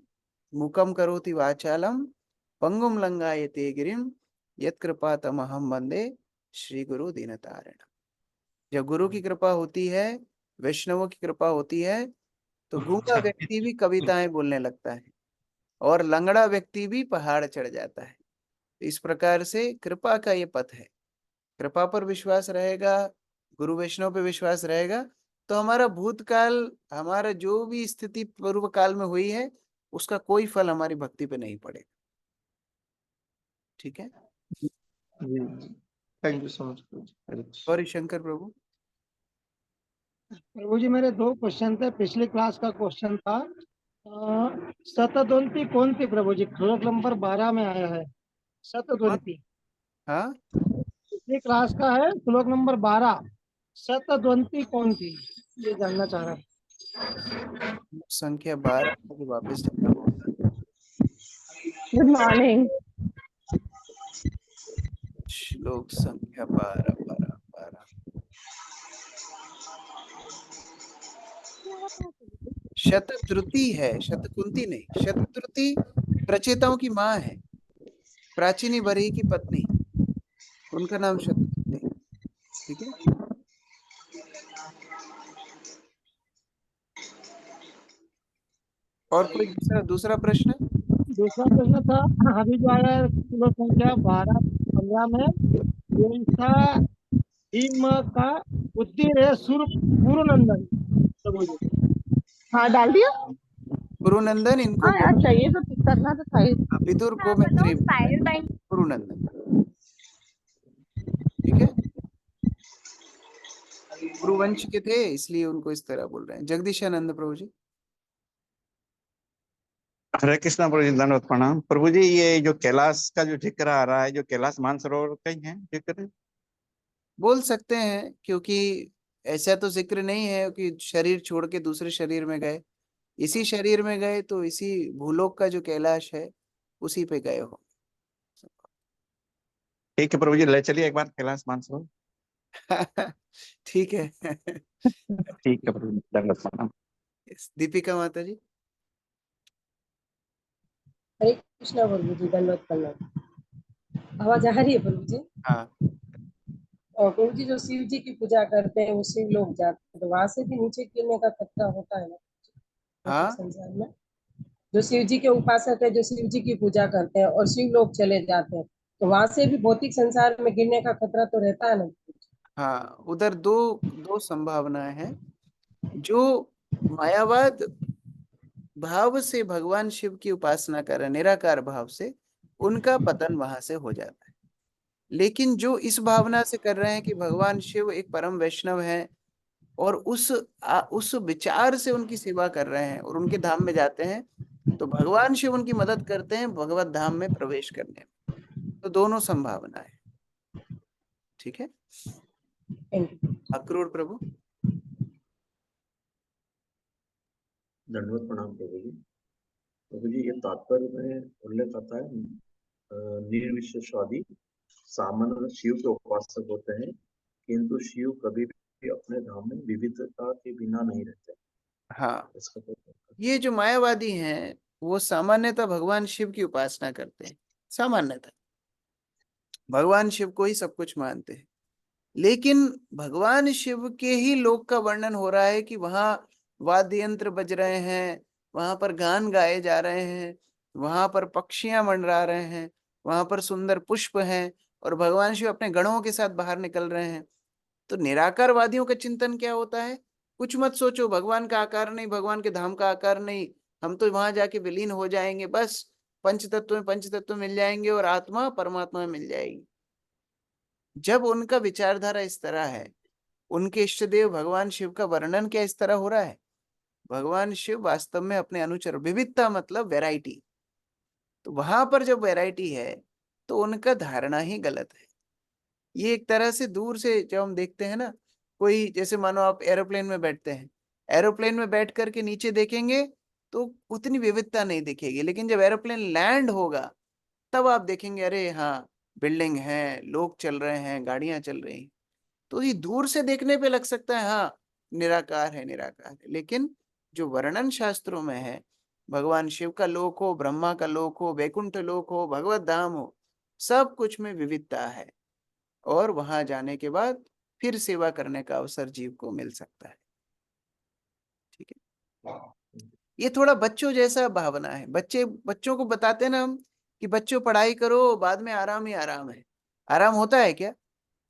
मुकम करोति वाचालम पंगुम लंगाए ते गिरिम यत् कृपा तमहम वंदे श्री गुरु दीनतारिणम। जब गुरु की कृपा होती है, वैष्णवों की कृपा होती है, तो गूंगा व्यक्ति भी कविताएं बोलने लगता है और लंगड़ा व्यक्ति भी पहाड़ चढ़ जाता है। इस प्रकार से कृपा का ये पथ है। कृपा पर विश्वास रहेगा, गुरु वैष्णव पे विश्वास रहेगा, तो हमारा भूतकाल, हमारा जो भी स्थिति पूर्व काल में हुई है, उसका कोई फल हमारी भक्ति पे नहीं पड़ेगा। ठीक है जी, thank you so much. Gauri Shankar Prabhu. Prabhu ji, मेरे 2 क्वेश्चन थे। पिछली क्लास का क्वेश्चन था शतद्वंती कौन थी प्रभु जी? श्लोक नंबर 12 में आया है शतद्वंती। हाँ, पिछली क्लास का है श्लोक नंबर 12, शतद्वंती कौन थी, ये जानना चाह रहा हूँ। संख्या 12 को वापस जाना होगा। Good morning. श्लोक संख्या 12 12 12 शतद्रुति है, शतकुंती नहीं। शतद्रुति प्रचेताओं की माँ है, प्राचीनी बरही की पत्नी, उनका नाम शतद्रुति। ठीक है, और कोई दूसरा प्रश्न? दूसरा प्रश्न था अभी जो आया है श्लोक संख्या 12-15 में, भीम का उत्तीर है कुरुनंदन प्रभु जी। हाँ, डाल दिया। गुरुनंदन इनको हाँ यार, चाहिए तो करना तो था ही। विदुर को मैत्री गुरुनंदन, ठीक है, गुरुवंश के थे इसलिए उनको इस तरह बोल रहे हैं। जगदीशानंद प्रभु जी। हरे कृष्णा प्रभु जी, दंडवत प्रणाम। प्रभु जी, ये जो कैलाश का जो जिक्र आ रहा है, जो कैलाश मानसरोवर का ही है जिक्र? बोल सकते हैं, क्योंकि ऐसा तो जिक्र नहीं है कि शरीर छोड़ के दूसरे शरीर में गए, इसी शरीर में गए, तो इसी भूलोक का जो कैलाश है उसी पे गए हो। ठीक है प्रभु जी, ले चलिए एक बार कैलाश मानसरोवर। ठीक है। ठीक है प्रभु जी, दंडवत प्रणाम। दीपिका माता जी। हरे कृष्णा प्रभु जी, दंडवत प्रणाम। आवाज आ रही है प्रभु जी? हाँ। और प्रभु जी, जो शिव जी की पूजा करते हैं वो शिव लोग जाते हैं, तो वहां से भी नीचे गिरने का खतरा होता है ना हाँ, संसार में? जो शिव जी के उपासक है, जो शिव जी की पूजा करते हैं और शिव लोग चले जाते हैं, तो वहां से भी भौतिक संसार में गिरने का खतरा तो रहता है ना? हाँ, उधर दो संभावनाएं हैं। जो मायावाद भाव से भगवान शिव की उपासना कर रहे हैं, निराकार भाव से, उनका पतन वहां से हो जाता है। लेकिन जो इस भावना से कर रहे हैं कि भगवान शिव एक परम वैष्णव हैं और उस विचार से उनकी सेवा कर रहे हैं और उनके धाम में जाते हैं, तो भगवान शिव उनकी मदद करते हैं भगवत धाम में प्रवेश करने में। तो दोनों संभावना है। ठीक है, अक्रूर प्रभु। दंडवत प्रणाम प्रभु जी। प्रभु जी, ये तात्पर्य में उल्लेख आता है निर्विशेषवादी सामान्य शिव के उपासक होते हैं, किंतु शिव कभी भी अपने धाम में विविधता के बिना नहीं रहते। हाँ, ये जो मायावादी हैं वो सामान्यतः भगवान शिव की उपासना करते हैं, सामान्यतः भगवान शिव को ही सब कुछ मानते हैं। लेकिन भगवान शिव के ही लोक का वर्णन हो रहा है कि वहां वाद्य यंत्र बज रहे हैं, वहां पर गान गाए जा रहे हैं, वहां पर पक्षियां मंडरा रहे हैं, वहां पर सुंदर पुष्प हैं, और भगवान शिव अपने गणों के साथ बाहर निकल रहे हैं। तो निराकारवादियों का चिंतन क्या होता है? कुछ मत सोचो, भगवान का आकार नहीं, भगवान के धाम का आकार नहीं, हम तो वहां जाके विलीन हो जाएंगे, बस पंच तत्व मिल जाएंगे और आत्मा परमात्मा में मिल जाएगी। जब उनका विचारधारा इस तरह है, उनके इष्ट देव भगवान शिव का वर्णन क्या इस तरह हो रहा है? भगवान शिव वास्तव में अपने अनुचर, विविधता मतलब वैरायटी, तो वहां पर जब वैरायटी है तो उनका धारणा ही गलत है। ये एक तरह से दूर से जब हम देखते हैं ना, कोई जैसे मानो आप एरोप्लेन में बैठते हैं, एरोप्लेन में बैठ करके नीचे देखेंगे तो उतनी विविधता नहीं दिखेगी, लेकिन जब एरोप्लेन लैंड होगा तब आप देखेंगे अरे हाँ, बिल्डिंग है, लोग चल रहे हैं, गाड़ियां चल रही हैं। तो ये दूर से देखने पे लग सकता है हाँ निराकार है, निराकार है, लेकिन जो वर्णन शास्त्रों में है, भगवान शिव का लोक हो, ब्रह्मा का लोक हो, वैकुंठ लोक हो, भगवत धाम हो, सब कुछ में विविधता है, और वहां जाने के बाद फिर सेवा करने का अवसर जीव को मिल सकता है। ठीक है, ये थोड़ा बच्चों जैसा भावना है। बच्चों को बताते हैं ना हम कि बच्चों पढ़ाई करो, बाद में आराम ही आराम है। आराम होता है क्या?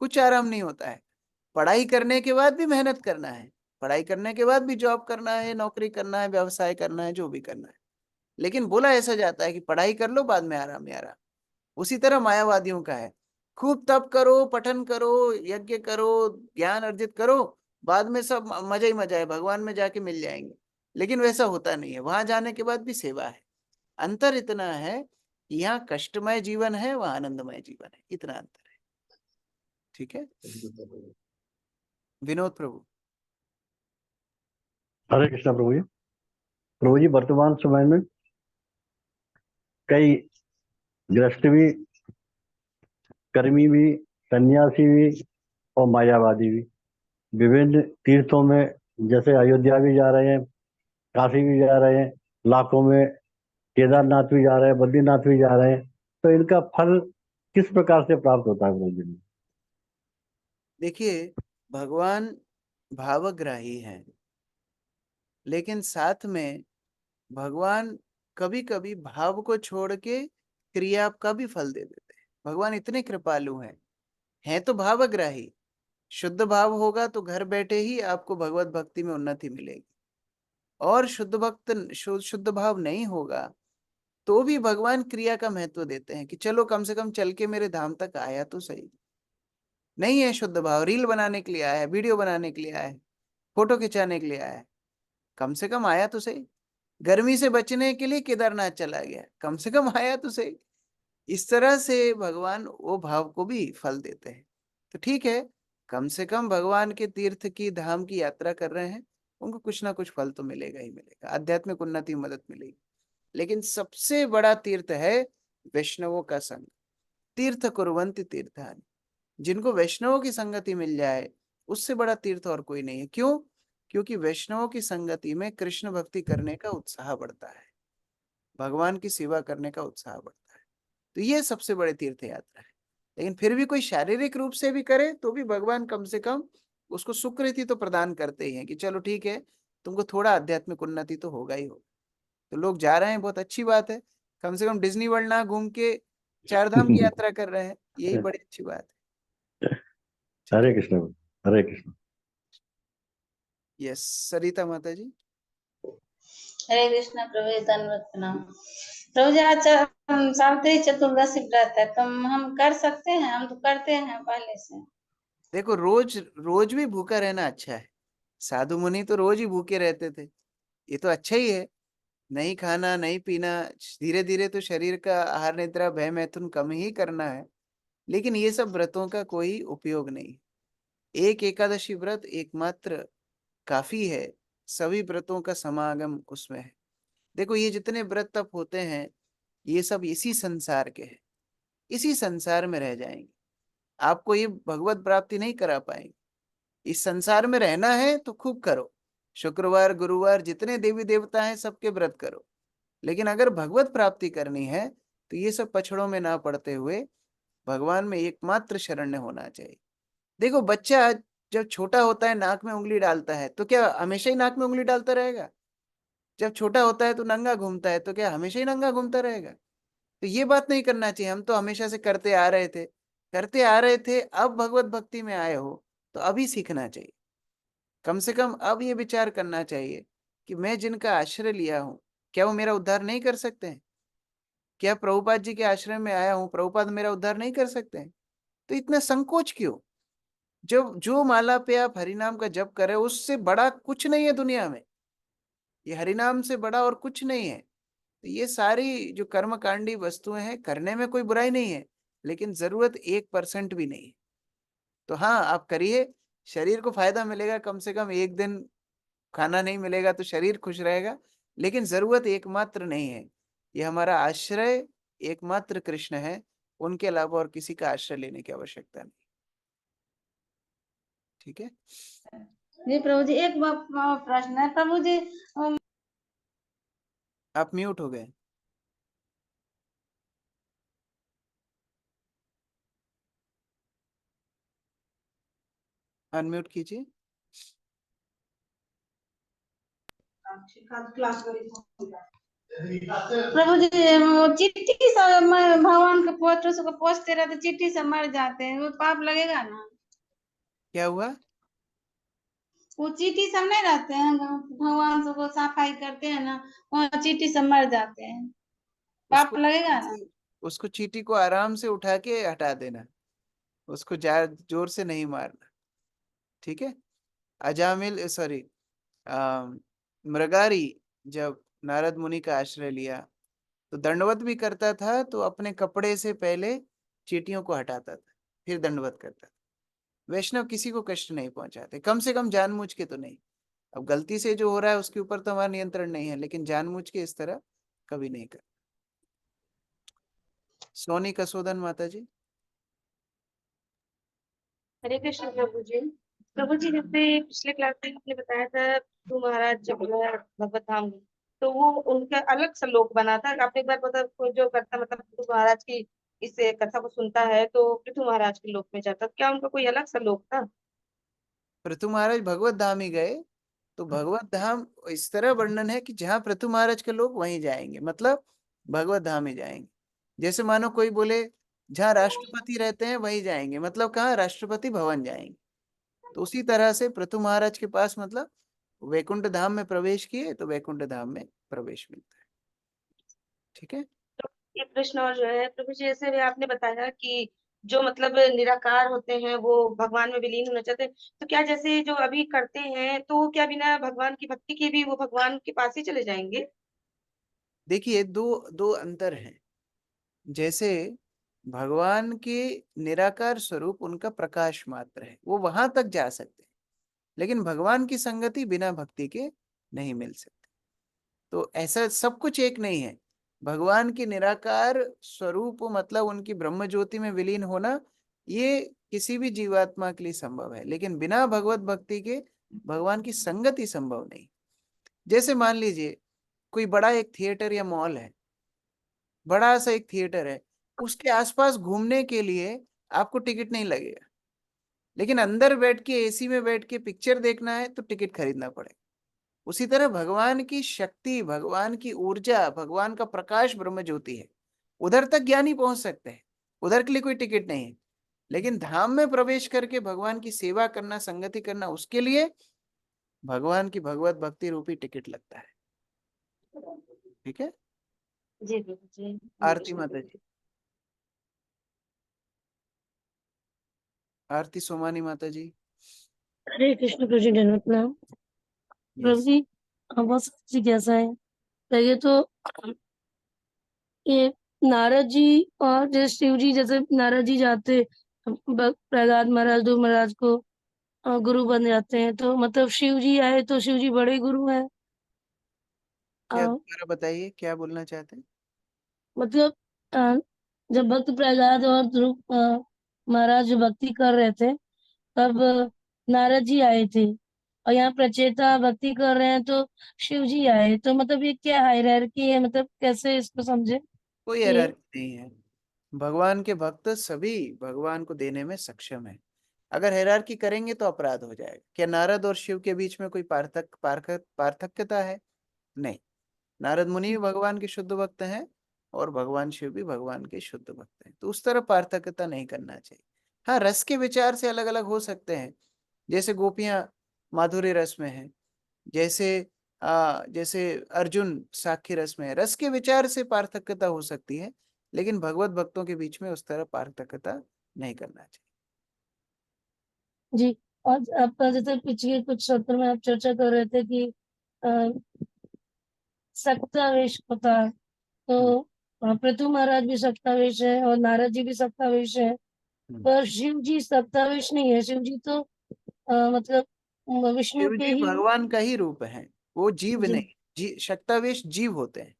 कुछ आराम नहीं होता है। पढ़ाई करने के बाद भी मेहनत करना है, पढ़ाई करने के बाद भी जॉब करना है, नौकरी करना है, व्यवसाय करना है, जो भी करना है। लेकिन बोला ऐसा जाता है कि पढ़ाई कर लो, बाद में आराम ही आराम। उसी तरह मायावादियों का है, खूब तप करो, पठन करो, यज्ञ करो, ज्ञान अर्जित करो, बाद में सब मजा ही मजा है, भगवान में जाके मिल जाएंगे। लेकिन वैसा होता नहीं है, वहां जाने के बाद भी सेवा है। अंतर इतना है कि यहाँ कष्टमय जीवन है, वहां आनंदमय जीवन है, इतना अंतर है। ठीक है, विनोद प्रभु। हरे कृष्णा प्रभु जी। प्रभु जी, वर्तमान समय में कई गृहस्थ भी, कर्मी भी, सन्यासी भी और मायावादी भी विभिन्न तीर्थों में, जैसे अयोध्या भी जा रहे हैं, काशी भी जा रहे हैं, लाखों में केदारनाथ भी जा रहे हैं, बद्रीनाथ भी जा रहे हैं। तो इनका फल किस प्रकार से प्राप्त होता है प्रभु जी? देखिए, भगवान भावग्राही हैं, लेकिन साथ में भगवान कभी कभी भाव को छोड़ के क्रिया का भी फल दे देते हैं। भगवान इतने कृपालु हैं तो भावग्राही। शुद्ध भाव होगा तो घर बैठे ही आपको भगवत भक्ति में उन्नति मिलेगी, और शुद्ध भाव नहीं होगा तो भी भगवान क्रिया का महत्व देते हैं कि चलो कम से कम चल के मेरे धाम तक आया तो सही। नहीं है शुद्ध भाव, रील बनाने के लिए आया है, वीडियो बनाने के लिए आया है, फोटो खिंचाने के लिए आया है, कम से कम आया तो सही। गर्मी से बचने के लिए केदारनाथ चला गया, कम से कम आया तो सही। इस तरह से भगवान वो भाव को भी फल देते हैं। तो ठीक है, कम से कम भगवान के तीर्थ की, धाम की यात्रा कर रहे हैं, उनको कुछ ना कुछ फल तो मिलेगा ही मिलेगा, आध्यात्मिक उन्नति मदद मिलेगी। लेकिन सबसे बड़ा तीर्थ है वैष्णवों का संग। तीर्थ कुर्वन्ति तीर्थानि, जिनको वैष्णवों की संगति मिल जाए उससे बड़ा तीर्थ और कोई नहीं है। क्यों? क्योंकि वैष्णवों की संगति में कृष्ण भक्ति करने का उत्साह बढ़ता है, भगवान की सेवा करने का उत्साह बढ़ता है। तो ये सबसे बड़े तीर्थ यात्रा है। लेकिन फिर भी कोई शारीरिक रूप से भी करे तो भी भगवान कम से कम उसको सुकृति तो प्रदान करते ही हैं कि चलो ठीक है, तुमको थोड़ा आध्यात्मिक उन्नति तो होगा ही होगा। तो लोग जा रहे हैं, बहुत अच्छी बात है, कम से कम डिज्नी वर्ल्ड ना घूम के चार धाम की यात्रा कर रहे हैं, यही बड़ी अच्छी बात है। हरे कृष्ण, हरे कृष्ण। यस, सरिता माता जी। हरे कृष्ण प्रभु जी, धन्यवाद प्रणाम। प्रभु जी, आज सावित्री चतुर्दशी व्रत है, तो हम कर सकते हैं? हम तो करते हैं पहले से। देखो, रोज रोज भी भूखा रहना अच्छा है। साधु मुनि तो रोज ही भूखे रहते थे, ये तो अच्छा ही है। नहीं खाना, नहीं पीना, धीरे धीरे तो शरीर का आहार निद्रा भय मैथुन कम ही करना है। लेकिन ये सब व्रतों का कोई उपयोग नहीं। एक एकादशी व्रत एकमात्र काफी है, सभी व्रतों का समागम उसमें है। देखो, ये जितने व्रत तप होते हैं ये सब इसी संसार के हैं, इसी संसार में रह जाएंगे, आपको ये भगवत प्राप्ति नहीं करा पाएंगे। इस संसार में रहना है तो खूब करो, शुक्रवार गुरुवार जितने देवी देवता हैं सबके व्रत करो। लेकिन अगर भगवत प्राप्ति करनी है तो ये सब पछड़ों में ना पड़ते हुए भगवान में एकमात्र शरण्य होना चाहिए। देखो, बच्चा जब छोटा होता है नाक में उंगली डालता है तो क्या हमेशा ही नाक में उंगली डालता रहेगा? जब छोटा होता है तो नंगा घूमता है तो क्या हमेशा ही नंगा घूमता रहेगा? तो ये बात नहीं करना चाहिए। हम तो हमेशा से करते आ रहे थे, अब भगवत भक्ति में आए हो तो अभी सीखना चाहिए। कम से कम अब ये विचार करना चाहिए कि मैं जिनका आश्रय लिया हूं, क्या वो मेरा उद्धार नहीं कर सकते हैं? क्या प्रभुपाद जी के आश्रय में आया हूं, प्रभुपाद मेरा उद्धार नहीं कर सकते हैं? तो इतना संकोच क्यों? जो माला पे आप हरिनाम का जप कर रहे हो उससे बड़ा कुछ नहीं है दुनिया में। ये हरिनाम से बड़ा और कुछ नहीं है। तो ये सारी जो कर्मकांडी वस्तुएं हैं, करने में कोई बुराई नहीं है, लेकिन जरूरत 1% भी नहीं है। तो हाँ, आप करिए, शरीर को फायदा मिलेगा, कम से कम एक दिन खाना नहीं मिलेगा तो शरीर खुश रहेगा, लेकिन जरूरत एकमात्र नहीं है। ये हमारा आश्रय एकमात्र कृष्ण है, उनके अलावा और किसी का आश्रय लेने की आवश्यकता नहीं। ठीक है जी प्रभु जी, एक प्रश्न है प्रभु जी। आप म्यूट हो गए। अनम्यूट कीजिए। प्रभु जी, वो चिट्ठी सब भगवान के पोस्टर को पोस्टते रहते, चिट्ठी से मर जाते हैं, वो पाप लगेगा ना? क्या हुआ? वो चींटी सब नहीं रहते हैं, भगवान सबको सफाई करते हैं ना, वहाँ चींटी सब मर जाते हैं, पाप लगेगा ना? उसको चींटी को आराम से उठा के हटा देना, उसको जोर से नहीं मारना। ठीक है। अजामिल सॉरी मृगारी जब नारद मुनि का आश्रय लिया तो दंडवत भी करता था, तो अपने कपड़े से पहले चींटियों को हटाता था, फिर दंडवत करता था। वैष्णव किसी को कष्ट नहीं पहुंचाते, कम से कम जानबूझ के तो नहीं। अब गलती से जो हो रहा है उसके ऊपर तो हमारा नियंत्रण नहीं है, लेकिन जानबूझ के इस तरह कभी नहीं कर। सोनी कसोदन माता जी। हरे कृष्ण प्रभु जी। प्रभु जी, जैसे पिछले क्लास में आपने बताया था तो महाराज जब भगवत धाम गए, तो वो उनका अलग सा लोक बना था। आपने एक बार मतलब कोई जो करता मतलब पृथु महाराज की इस कथा को सुनता है तो पृथु महाराज के लोक में जाता, क्या उनका कोई अलग सा लोक था? पृथु महाराज भगवत धाम ही गए, तो भगवत धाम इस तरह वर्णन है कि जहां पृथु महाराज के लोग वहीं जाएंगे, मतलब भगवत धाम ही जाएंगे। जैसे मानो कोई बोले जहाँ राष्ट्रपति रहते हैं वहीं जाएंगे, मतलब कहाँ? राष्ट्रपति भवन जाएंगे। तो उसी तरह से पृथु महाराज के पास मतलब वैकुंठ धाम में प्रवेश किए तो वैकुंठ धाम में प्रवेश मिलता है। ठीक है। ये प्रश्न और जो है प्रभु जी, जैसे भी आपने बताया कि जो मतलब निराकार होते हैं वो भगवान में विलीन होना चाहते हैं, तो क्या जैसे जो अभी करते हैं तो क्या बिना भगवान की भक्ति के भी वो भगवान के पास ही चले जाएंगे? देखिए, दो दो अंतर हैं। जैसे भगवान के निराकार स्वरूप उनका प्रकाश मात्र है, वो वहां तक जा सकते हैं, लेकिन भगवान की संगति बिना भक्ति के नहीं मिल सकती। तो ऐसा सब कुछ एक नहीं है। भगवान की निराकार स्वरूप मतलब उनकी ब्रह्म ज्योति में विलीन होना, ये किसी भी जीवात्मा के लिए संभव है, लेकिन बिना भगवत भक्ति के भगवान की संगति संभव नहीं। जैसे मान लीजिए कोई बड़ा एक थिएटर या मॉल है, बड़ा सा एक थिएटर है, उसके आसपास घूमने के लिए आपको टिकट नहीं लगेगा, लेकिन अंदर बैठ के एसी में बैठ के पिक्चर देखना है तो टिकट खरीदना पड़ेगा। उसी तरह भगवान की शक्ति, भगवान की ऊर्जा, भगवान का प्रकाश ब्रह्म ज्योति है, उधर तक ज्ञानी पहुंच सकते हैं, उधर के लिए कोई टिकट नहीं है। लेकिन धाम में प्रवेश करके भगवान की सेवा करना, संगति करना, उसके लिए भगवान की भगवत भक्ति रूपी टिकट लगता है। ठीक है। जी प्रभु जी। आरती माता जी। आरती सोमानी माता जी। हरे कृष्ण प्रभु जी, धन्यवाद प्रणाम। प्रभु जी, बहुत जिज्ञासा है। पहले तो ये नारद जी और जैसे शिव जी, जैसे नारद जी जाते प्रहलाद महाराज, ध्रुव महाराज को गुरु बन जाते हैं, तो मतलब शिव जी आए तो शिव जी बड़े गुरु हैं। क्या दोबारा बताइए, क्या बोलना चाहते हैं? मतलब जब भक्त प्रहलाद और ध्रुव महाराज जो भक्ति कर रहे थे तब नारद जी आए थे, और यहाँ प्रचेता भक्ति कर रहे हैं तो शिव जी आए, तो मतलब ये क्या हायरार्की है, मतलब कैसे इसको समझे? कोई ये हायरार्की नहीं है। भगवान के भक्त सभी भगवान को देने में सक्षम है। अगर हायरार्की करेंगे तो अपराध हो जाएगा। क्या नारद और शिव के बीच में कोई पार्थक्यता है? नहीं। नारद मुनि भी भगवान के शुद्ध भक्त हैं और भगवान शिव भी भगवान के शुद्ध भक्त हैं, तो उस तरह पार्थक्यता नहीं करना चाहिए। हाँ, रस के विचार से अलग अलग हो सकते हैं, जैसे गोपियां माधुर्य रस में हैं, जैसे अर्जुन साख्य रस में है। रस के विचार से पार्थक्यता हो सकती है, लेकिन भगवत भक्तों के बीच में उस तरह पार्थक्यता नहीं करना चाहिए। जी। और आपका जैसे पिछले कुछ सत्र में आप चर्चा कर रहे थे कि सक्तावेश होता है, तो पृथु महाराज भी सक्तावेश है और नारद जी भी सक्तावेश है, पर शिव जी सक्तावेश नहीं है। शिव जी तो मतलब विष्णु शिव के जी ही। भगवान का ही रूप है, वो जीव जी नहीं। शक्तावेश जीव होते हैं।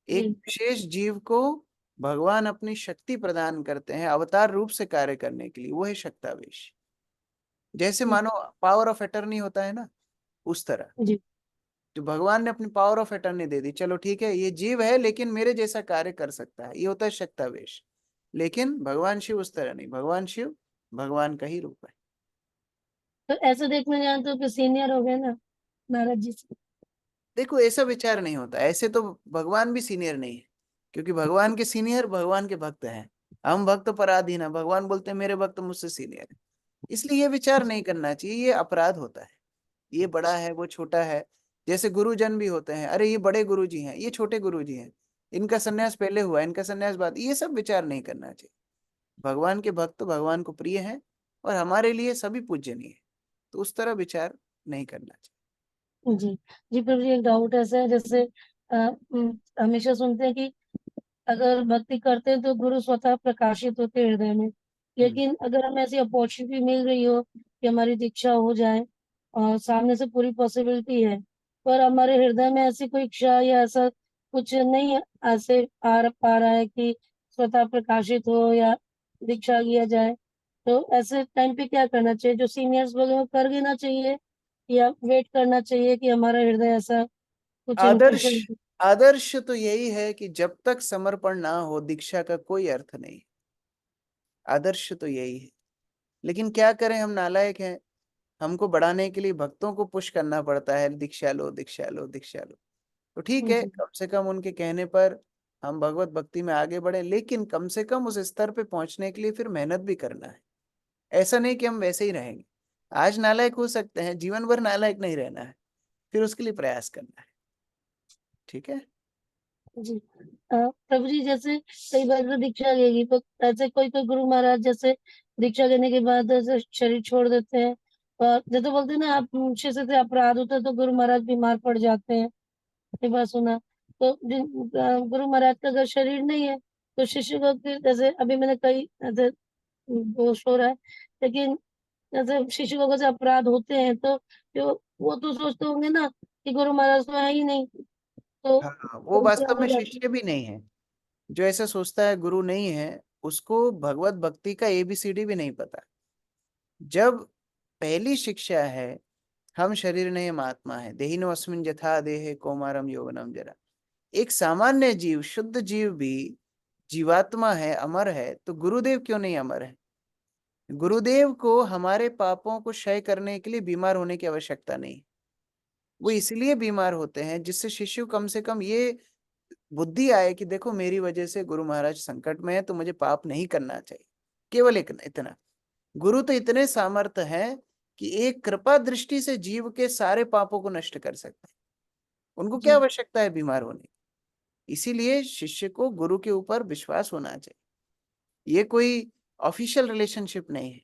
एक जी विशेष जीव को भगवान अपनी शक्ति प्रदान करते हैं अवतार रूप से कार्य करने के लिए, वो है शक्तावेश। जैसे जी मानो पावर ऑफ अटर्नी होता है ना, उस तरह जी जो भगवान ने अपनी पावर ऑफ अटर्नी दे दी, चलो ठीक है ये जीव है लेकिन मेरे जैसा कार्य कर सकता है, ये होता है शक्तावेश। लेकिन भगवान शिव उस तरह नहीं, भगवान शिव भगवान का ही रूप है। तो ऐसा देखने जाए तो सीनियर हो गए ना नारद जी से। देखो ऐसा विचार नहीं होता, ऐसे तो भगवान भी सीनियर नहीं है, क्योंकि भगवान के सीनियर भगवान के भक्त हैं। हम भक्त पराधीन है, भगवान बोलते हैं मेरे भक्त मुझसे सीनियर है। इसलिए ये विचार नहीं करना चाहिए, ये अपराध होता है। ये बड़ा है वो छोटा है, जैसे गुरुजन भी होते हैं, अरे ये बड़े गुरुजी हैं ये छोटे गुरुजी हैं, इनका सन्यास पहले हुआ इनका सन्यास बाद, ये सब विचार नहीं करना चाहिए। भगवान के भक्त भगवान को प्रिय हैं और हमारे लिए सभी पूजनीय है, तो उस तरह विचार नहीं करना चाहिए। जी जी। पर ये डाउट ऐसा है, जैसे हमेशा सुनते हैं कि अगर भक्ति करते हैं तो गुरु स्वतः प्रकाशित होते हैं हृदय में, लेकिन अगर हमें ऐसी अपॉर्चुनिटी मिल रही हो कि हमारी दीक्षा हो जाए और सामने से पूरी पॉसिबिलिटी है, पर हमारे हृदय में ऐसी कोई इच्छा या ऐसा कुछ नहीं ऐसे आ पा रहा है कि स्वतः प्रकाशित हो या दीक्षा लिया जाए, तो ऐसे टाइम पे क्या करना चाहिए? जो सीनियर्स वगैरह कर देना चाहिए या वेट करना चाहिए कि हमारा हृदय ऐसा कुछ आदर्श इंट्यूशन? आदर्श तो यही है कि जब तक समर्पण ना हो दीक्षा का कोई अर्थ नहीं। आदर्श तो यही है, लेकिन क्या करें, हम नालायक हैं। हमको बढ़ाने के लिए भक्तों को पुश करना पड़ता है, दीक्षा लो दीक्षा लो दीक्षा लो। तो ठीक है, कम से कम उनके कहने पर हम भगवत भक्ति में आगे बढ़े, लेकिन कम से कम उस स्तर पे पहुंचने के लिए फिर मेहनत भी करना है। ऐसा नहीं कि हम वैसे ही रहेंगे। आज नालायक हो सकते हैं, जीवन भर नालायक नहीं रहना है, फिर उसके लिए प्रयास करना है। ठीक है जी। प्रभु जी, जैसे कई बार तो दीक्षा लेगी तो ऐसे कोई कोई गुरु महाराज जैसे दीक्षा लेने के बाद ऐसे शरीर छोड़ देते हैं, और जैसे बोलते हैं ना, आप शिष्य से अपराध होता है तो गुरु महाराज बीमार पड़ जाते हैं, ये बात सुना। तो गुरु महाराज का अगर शरीर नहीं है तो शिष्य को जैसे अभी मैंने कई ऐसे दोष हो रहा है, लेकिन जैसे शिष्य को जैसे अपराध होते हैं तो जो वो तो सोचते होंगे ना कि गुरु महाराज तो है ही नहीं, तो हाँ, वो अपराध वास्तव हो में जाते हैं। शिष्य भी नहीं है। जो ऐसा सोचता है गुरु नहीं है, उसको भगवत भक्ति का एबीसीडी भी नहीं पता। जब पहली शिक्षा है हम शरीर नहीं हम आत्मा है, देहिनो अस्मिन् यथा देहे कौमारम यौवनम जरा। एक सामान्य जीव शुद्ध जीव भी जीवात्मा है, अमर है, तो गुरुदेव क्यों नहीं अमर है? गुरुदेव को हमारे पापों को क्षय करने के लिए बीमार होने की आवश्यकता नहीं। वो इसलिए बीमार होते हैं जिससे शिष्य कम से कम ये बुद्धि आए कि देखो मेरी वजह से गुरु महाराज संकट में है, तो मुझे पाप नहीं करना चाहिए। केवल इतना। गुरु तो इतने सामर्थ्य हैं कि एक कृपा दृष्टि से जीव के सारे पापों को नष्ट कर सकते हैं। उनको क्या आवश्यकता है बीमार होने की? इसीलिए शिष्य को गुरु के ऊपर विश्वास होना चाहिए। ये कोई ऑफिशियल रिलेशनशिप नहीं है।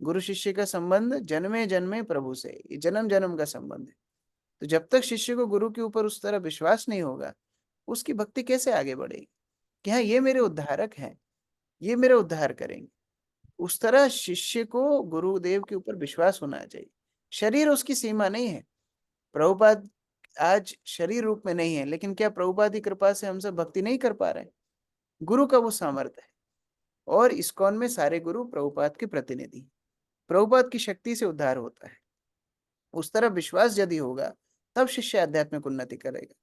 गुरु शिष्य का संबंध जन्मे जन्मे प्रभु से, ये जन्म जन्म का संबंध है। तो जब तक शिष्य को गुरु के ऊपर उस तरह विश्वास नहीं होगा, उसकी भक्ति कैसे आगे बढ़ेगी कि हाँ ये मेरे उद्धारक हैं, ये मेरा उद्धार करेंगे। उस तरह शिष्य को गुरुदेव के ऊपर विश्वास होना चाहिए। शरीर उसकी सीमा नहीं है। प्रभुपाद आज शरीर रूप में नहीं है, लेकिन क्या प्रभुपाद की कृपा से हम सब भक्ति नहीं कर पा रहे? गुरु का वो सामर्थ्य है। और इस्कॉन में सारे गुरु प्रभुपाद के प्रतिनिधि, प्रभुपाद की शक्ति से उद्धार होता है। उस तरह विश्वास यदि होगा तब शिष्य आध्यात्मिक उन्नति करेगा।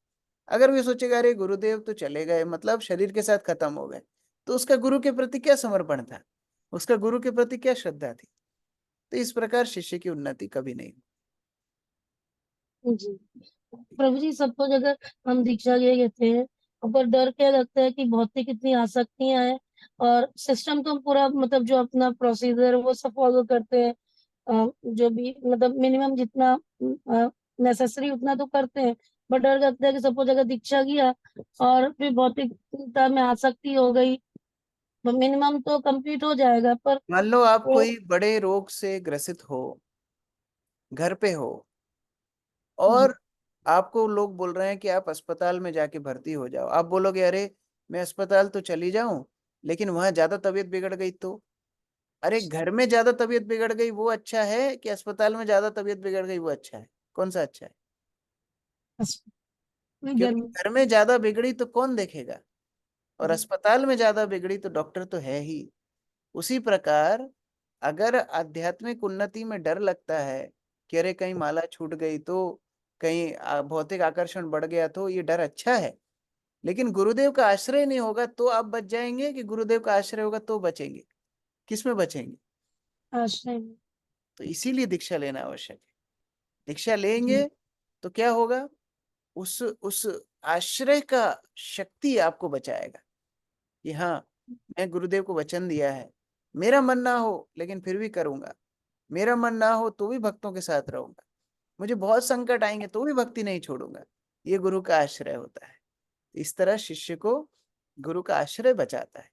अगर वे सोचेगा अरे गुरुदेव तो चले गए, मतलब शरीर के साथ खत्म हो गए, तो उसका गुरु के प्रति क्या समर्पण था, उसका गुरु के प्रति क्या श्रद्धा थी? तो इस प्रकार शिष्य की उन्नति कभी नहीं। जी प्रभु जी, सपोज अगर हम दीक्षा ले लेते हैं, पर डर क्या लगता है कि भौतिक इतनी आसक्तियां हैं, और सिस्टम तो हम पूरा मतलब जो अपना प्रोसीजर वो सब फॉलो करते हैं, जो भी मतलब मिनिमम जितना नेसेसरी उतना तो करते हैं, बट डर लगता है कि सपोज अगर दीक्षा लिया और फिर भौतिकता में आसक्ति हो गई, मिनिमम तो कंप्लीट हो जाएगा पर मान लो आप वो कोई बड़े रोग से ग्रसित हो, घर पे हो, और आपको लोग बोल रहे हैं कि आप अस्पताल में जाके भर्ती हो जाओ, आप बोलोगे अरे मैं अस्पताल तो चली जाऊं, लेकिन वहां ज्यादा तबीयत बिगड़ गई तो? अरे घर में ज्यादा तबीयत बिगड़ गई वो अच्छा है कि अस्पताल में ज्यादा तबीयत बिगड़ गई वो अच्छा है? कौन सा अच्छा है? क्योंकि घर में ज्यादा बिगड़ी तो कौन देखेगा, और अस्पताल में ज्यादा बिगड़ी तो डॉक्टर तो है ही। उसी प्रकार अगर आध्यात्मिक उन्नति में डर लगता है कि अरे कहीं माला छूट गई तो, कहीं भौतिक आकर्षण बढ़ गया तो, ये डर अच्छा है। लेकिन गुरुदेव का आश्रय नहीं होगा तो आप बच जाएंगे, कि गुरुदेव का आश्रय होगा तो बचेंगे? किसमें बचेंगे? आश्रय में। तो इसीलिए दीक्षा लेना आवश्यक है। दीक्षा लेंगे तो क्या होगा, उस आश्रय का शक्ति आपको बचाएगा कि हाँ मैं गुरुदेव को वचन दिया है, मेरा मन ना हो लेकिन फिर भी करूंगा, मेरा मन ना हो तो भी भक्तों के साथ रहूंगा, मुझे बहुत संकट आएंगे तो भी भक्ति नहीं छोड़ूंगा। ये गुरु का आश्रय होता है। इस तरह शिष्य को गुरु का आश्रय बचाता है।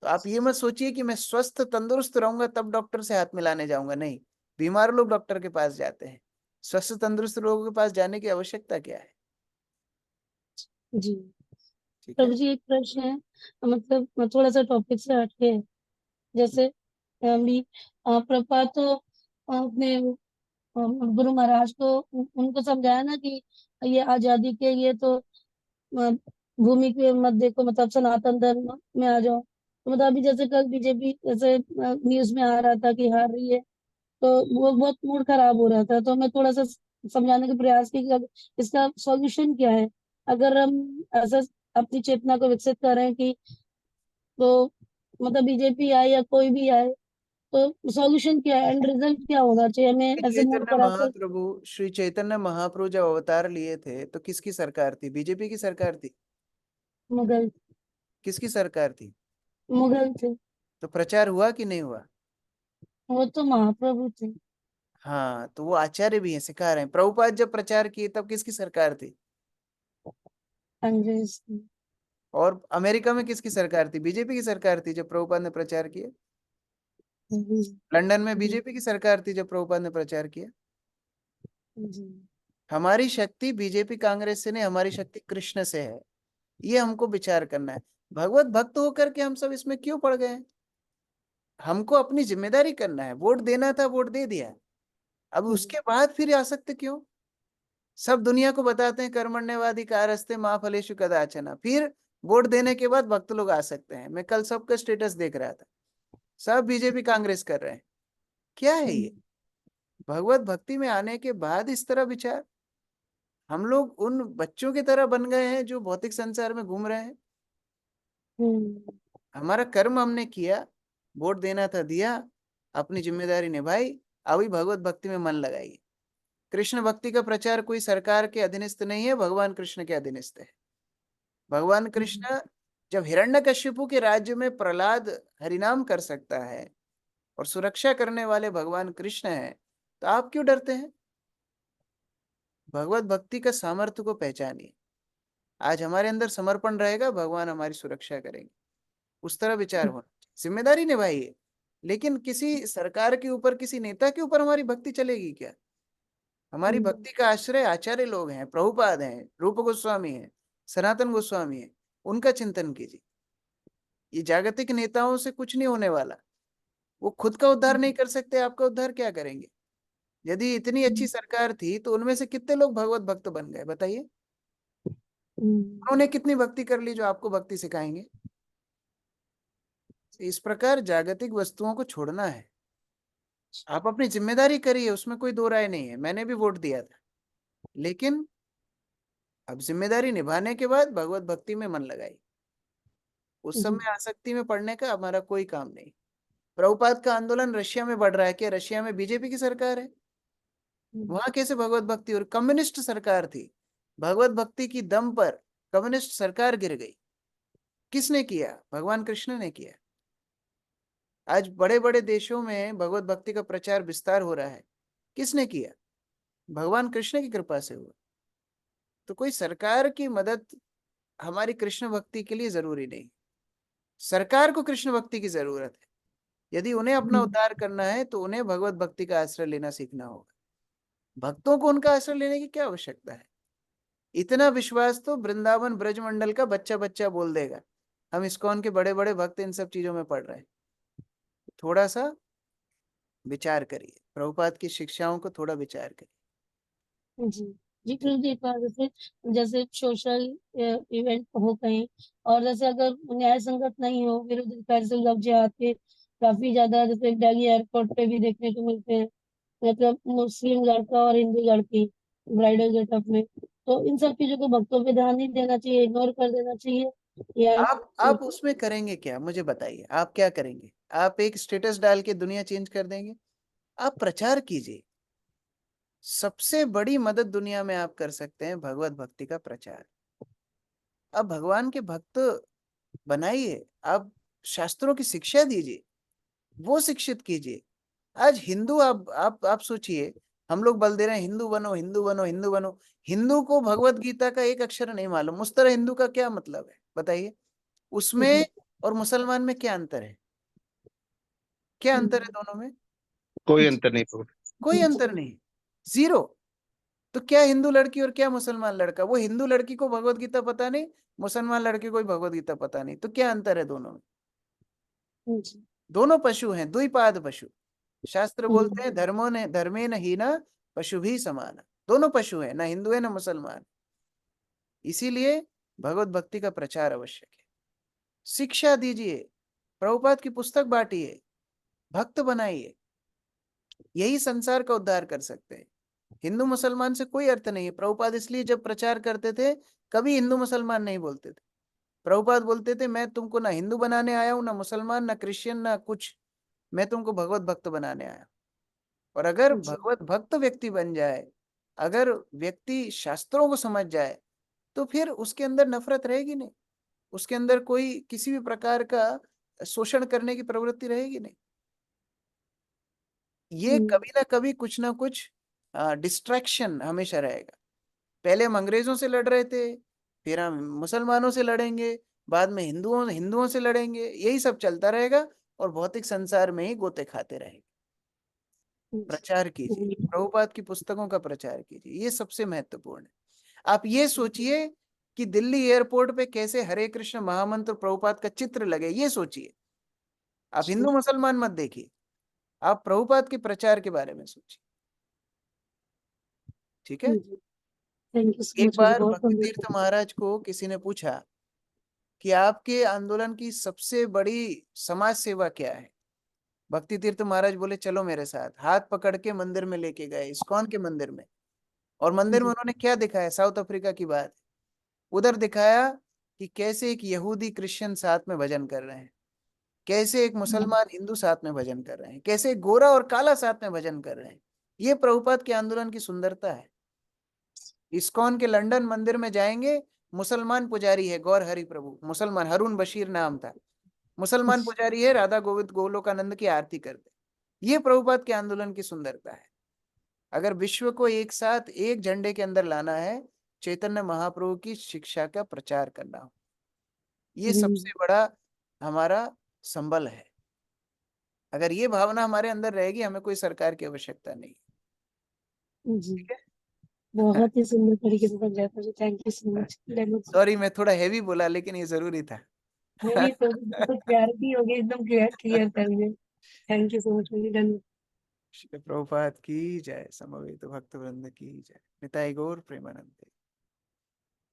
तो आप ये मत सोचिए कि मैं स्वस्थ तंदुरुस्त रहूंगा तब डॉक्टर से हाथ मिलाने जाऊंगा, नहीं। बीमार लोग डॉक्टर के पास जाते हैं, स्वस्थ तंदुरुस्त लोगों के पास जाने की आवश्यकता क्या है? जी ठीक प्रभु है। जी, एक प्रश्न है, मतलब थोड़ा सा टॉपिक से हटके है। जैसे अभी प्रभुपाद तो अपने गुरु महाराज को उनको समझाया ना कि ये आजादी के लिए तो भूमि के मध्य को मतलब सनातन धर्म में आ जाओ। तो मतलब अभी जैसे कल बीजेपी जैसे न्यूज में आ रहा था कि हार रही है, तो वो बहुत मूड खराब हो रहा था। तो मैं थोड़ा सा समझाने का प्रयास की कि इसका सॉल्यूशन क्या है। अगर हम ऐसा अपनी चेतना को विकसित करें कि तो मतलब बीजेपी आए या कोई भी आए, तो सॉल्यूशन क्या है, एंड रिजल्ट क्या होना चाहिए? हमें श्री ऐसे मूड चैतन्य खराब कर। महाप्रभु श्री चैतन्य महाप्रभु जब अवतार लिए थे तो किसकी सरकार थी? बीजेपी की सरकार थी? मुगल। किसकी सरकार थी? मुगल थे। तो प्रचार हुआ कि नहीं हुआ? वो तो महाप्रभु थे। हाँ, तो वो आचार्य भी हैं, सिखा रहे हैं। प्रभुपाद जब प्रचार किए तब किसकी सरकार थी? अंग्रेज थे। और अमेरिका में किसकी सरकार थी? बीजेपी की सरकार थी जब प्रभुपाद ने प्रचार किया। लंदन में बीजेपी की सरकार थी जब प्रभुपाद ने प्रचार किया। हमारी शक्ति बीजेपी कांग्रेस से नहीं, हमारी शक्ति कृष्ण से है। ये हमको विचार करना है। भगवत भक्त होकर के हम सब इसमें क्यों पड़ गए? हमको अपनी जिम्मेदारी करना है। वोट देना था, वोट दे दिया, अब उसके बाद फिर आसक्त क्यों? सब दुनिया को बताते हैं कर्मण्यवाधिकारस्ते माँ फलेषु कदाचन, फिर वोट देने के बाद भक्त लोग आ सकते हैं। मैं कल सबका स्टेटस देख रहा था, सब बीजेपी कांग्रेस कर रहे हैं। क्या है ये? भगवत भक्ति में आने के बाद इस तरह विचार? हम लोग उन बच्चों की तरह बन गए हैं जो भौतिक संसार में घूम रहे हैं। हमारा कर्म हमने किया, वोट देना था दिया, अपनी जिम्मेदारी निभाई, अभी भगवत भक्ति में मन लगाइए। कृष्ण भक्ति का प्रचार कोई सरकार के अधीनस्थ नहीं है, भगवान कृष्ण के अधीनस्थ है। भगवान कृष्ण जब हिरण्यकशिपु के राज्य में प्रहलाद हरिनाम कर सकता है और सुरक्षा करने वाले भगवान कृष्ण हैं, तो आप क्यों डरते हैं? भगवत भक्ति का सामर्थ्य को पहचानिए। आज हमारे अंदर समर्पण रहेगा, भगवान हमारी सुरक्षा करेंगे। उस तरह विचार होना चाहिए। जिम्मेदारी निभाइए, लेकिन किसी सरकार के ऊपर, किसी नेता के ऊपर हमारी भक्ति चलेगी क्या? हमारी भक्ति का आश्रय आचार्य लोग हैं, प्रभुपाद हैं, रूप गोस्वामी हैं, सनातन गोस्वामी हैं। उनका चिंतन कीजिए। ये जागतिक नेताओं से कुछ नहीं होने वाला। वो खुद का उद्धार नहीं कर सकते, आपका उद्धार क्या करेंगे? यदि इतनी अच्छी सरकार थी तो उनमें से कितने लोग भगवत भक्त बन गए, बताइए। उन्होंने कितनी भक्ति कर ली जो आपको भक्ति सिखाएंगे? इस प्रकार जागतिक वस्तुओं को छोड़ना है। आप अपनी जिम्मेदारी करिए, उसमें कोई दो राय नहीं है। मैंने भी वोट दिया था, लेकिन अब जिम्मेदारी निभाने के बाद भगवत भक्ति में मन लगाई। उस समय आसक्ति में पड़ने का हमारा कोई काम नहीं। प्रभुपाद का आंदोलन रशिया में बढ़ रहा है, क्या रशिया में बीजेपी की सरकार है? वहां कैसे भगवत भक्ति? और कम्युनिस्ट सरकार थी, भगवत भक्ति की दम पर कम्युनिस्ट सरकार गिर गई। किसने किया? भगवान कृष्ण ने किया। आज बड़े बड़े देशों में भगवत भक्ति का प्रचार विस्तार हो रहा है, किसने किया? भगवान कृष्ण की कृपा से हुआ। तो कोई सरकार की मदद हमारी कृष्ण भक्ति के लिए जरूरी नहीं। सरकार को कृष्ण भक्ति की जरूरत है। यदि उन्हें अपना उद्धार करना है तो उन्हें भगवत भक्ति का आश्रय लेना सीखना होगा। भक्तों को उनका आश्रय लेने की क्या आवश्यकता है? इतना विश्वास तो वृंदावन ब्रजमंडल का बच्चा बच्चा बोल देगा। हम इस्कॉन के बड़े बड़े भक्त इन सब चीजों में पढ़ रहे हैं। थोड़ा सा विचार करिए, प्रभुपाद की शिक्षाओं को थोड़ा विचार करिए। जी जी प्रभु जी, एक बार जैसे जैसे सोशल इवेंट हो कहीं, और जैसे अगर न्याय संगत नहीं हो, विरोधी कार्य से लफ्ज आते काफी ज्यादा, जैसे दिल्ली एयरपोर्ट पे भी देखने को मिलते हैं, मतलब मुस्लिम लड़का और हिंदू लड़की ब्राइडल गेटअप में। तो इन सब चीजों को भक्तों पे ध्यान नहीं देना चाहिए, इग्नोर कर देना चाहिए, या आप उसमें करेंगे क्या? मुझे बताइए, आप क्या करेंगे? आप एक स्टेटस डाल के दुनिया चेंज कर देंगे? आप प्रचार कीजिए। सबसे बड़ी मदद दुनिया में आप कर सकते हैं भगवत भक्ति का प्रचार। आप भगवान के भक्त बनाइए, आप शास्त्रों की शिक्षा दीजिए, वो शिक्षित कीजिए। आज हिंदू, आप सोचिए, हम लोग बल दे रहे हैं हिंदू बनो, हिंदू बनो, हिंदू बनो। हिंदू को भगवत गीता का एक अक्षर नहीं मालूम। उस तरह हिंदू का क्या मतलब है बताइए? उसमें और मुसलमान में क्या अंतर है? क्या अंतर है दोनों में? कोई अंतर नहीं प्रभु। कोई अंतर नहीं, जीरो। तो क्या हिंदू लड़की और क्या मुसलमान लड़का? वो हिंदू लड़की को भगवत गीता पता नहीं, मुसलमान लड़के को भगवत गीता पता नहीं। तो क्या अंतर है दोनों में? दोनों पशु हैं, द्विपाद पशु। शास्त्र बोलते हैं धर्मे न हीना पशु भी समान। दोनों पशु हैं, ना हिंदू है ना मुसलमान। इसीलिए भगवत भक्ति का प्रचार आवश्यक है। शिक्षा दीजिए, प्रभुपाद की पुस्तक बांटिए, भक्त बनाइए। यही संसार का उद्धार कर सकते हैं। हिंदू मुसलमान से कोई अर्थ नहीं है। प्रभुपाद इसलिए जब प्रचार करते थे कभी हिंदू मुसलमान नहीं बोलते थे। प्रभुपाद बोलते थे मैं तुमको ना हिंदू बनाने आया हूं, ना मुसलमान, ना क्रिश्चियन, ना कुछ। मैं तुमको भगवत भक्त बनाने आया। और अगर भगवत भक्त व्यक्ति बन जाए, अगर व्यक्ति शास्त्रों को समझ जाए, तो फिर उसके अंदर नफरत रहेगी नहीं, उसके अंदर कोई किसी भी प्रकार का शोषण करने की प्रवृत्ति रहेगी नहीं। ये कभी ना कभी कुछ ना कुछ डिस्ट्रैक्शन हमेशा रहेगा। पहले हम अंग्रेजों से लड़ रहे थे, फिर हम मुसलमानों से लड़ेंगे, बाद में हिंदुओं से लड़ेंगे। यही सब चलता रहेगा और भौतिक संसार में ही गोते खाते रहेंगे। प्रचार कीजिए, प्रभुपाद की पुस्तकों का प्रचार कीजिए, ये सबसे महत्वपूर्ण है। आप ये सोचिए कि दिल्ली एयरपोर्ट पे कैसे हरे कृष्ण महामंत्र प्रभुपाद का चित्र लगे, ये सोचिए। आप हिंदू मुसलमान मत देखिए, आप प्रभुपाद के प्रचार के बारे में सोचिए। ठीक है? एक बार भक्ति तीर्थ महाराज को किसी ने पूछा कि आपके आंदोलन की सबसे बड़ी समाज सेवा क्या है? भक्ति तीर्थ महाराज बोले चलो मेरे साथ। हाथ पकड़ के मंदिर में लेके गए, इस्कॉन के मंदिर में। और मंदिर में उन्होंने क्या दिखाया? साउथ अफ्रीका की बात। उधर दिखाया कि कैसे एक यहूदी क्रिश्चियन साथ में भजन कर रहे हैं, कैसे एक मुसलमान हिंदू साथ में भजन कर रहे हैं, कैसे एक गोरा और काला साथ में भजन कर रहे हैं। ये प्रभुपाद के आंदोलन की सुंदरता है। इस्कॉन के लंदन मंदिर में जाएंगे, मुसलमान पुजारी है गौर हरि प्रभु, मुसलमान, हारून बशीर नाम था, मुसलमान पुजारी है, राधा गोविंद गोलोकानंद की आरती करते। ये प्रभुपाद के आंदोलन की सुंदरता है। अगर विश्व को एक साथ एक झंडे के अंदर लाना है, चैतन्य महाप्रभु की शिक्षा का प्रचार करना हो, ये सबसे बड़ा हमारा संबल है। अगर ये भावना हमारे अंदर रहेगी, हमें कोई सरकार की आवश्यकता नहीं। जी, बहुत ही सुंदर तरीके से समझाया था। Thank you so much. Sorry, मैं थोड़ा हेवी बोला, लेकिन ये जरूरी था। नहीं तो क्लैरिटी हो गई, एकदम क्लियर कर दिए। Thank you so much. धन्यवाद। श्री प्रभुपाद की जय, समवेत भक्त वृंद की जय, निताई गौर प्रेमानंद।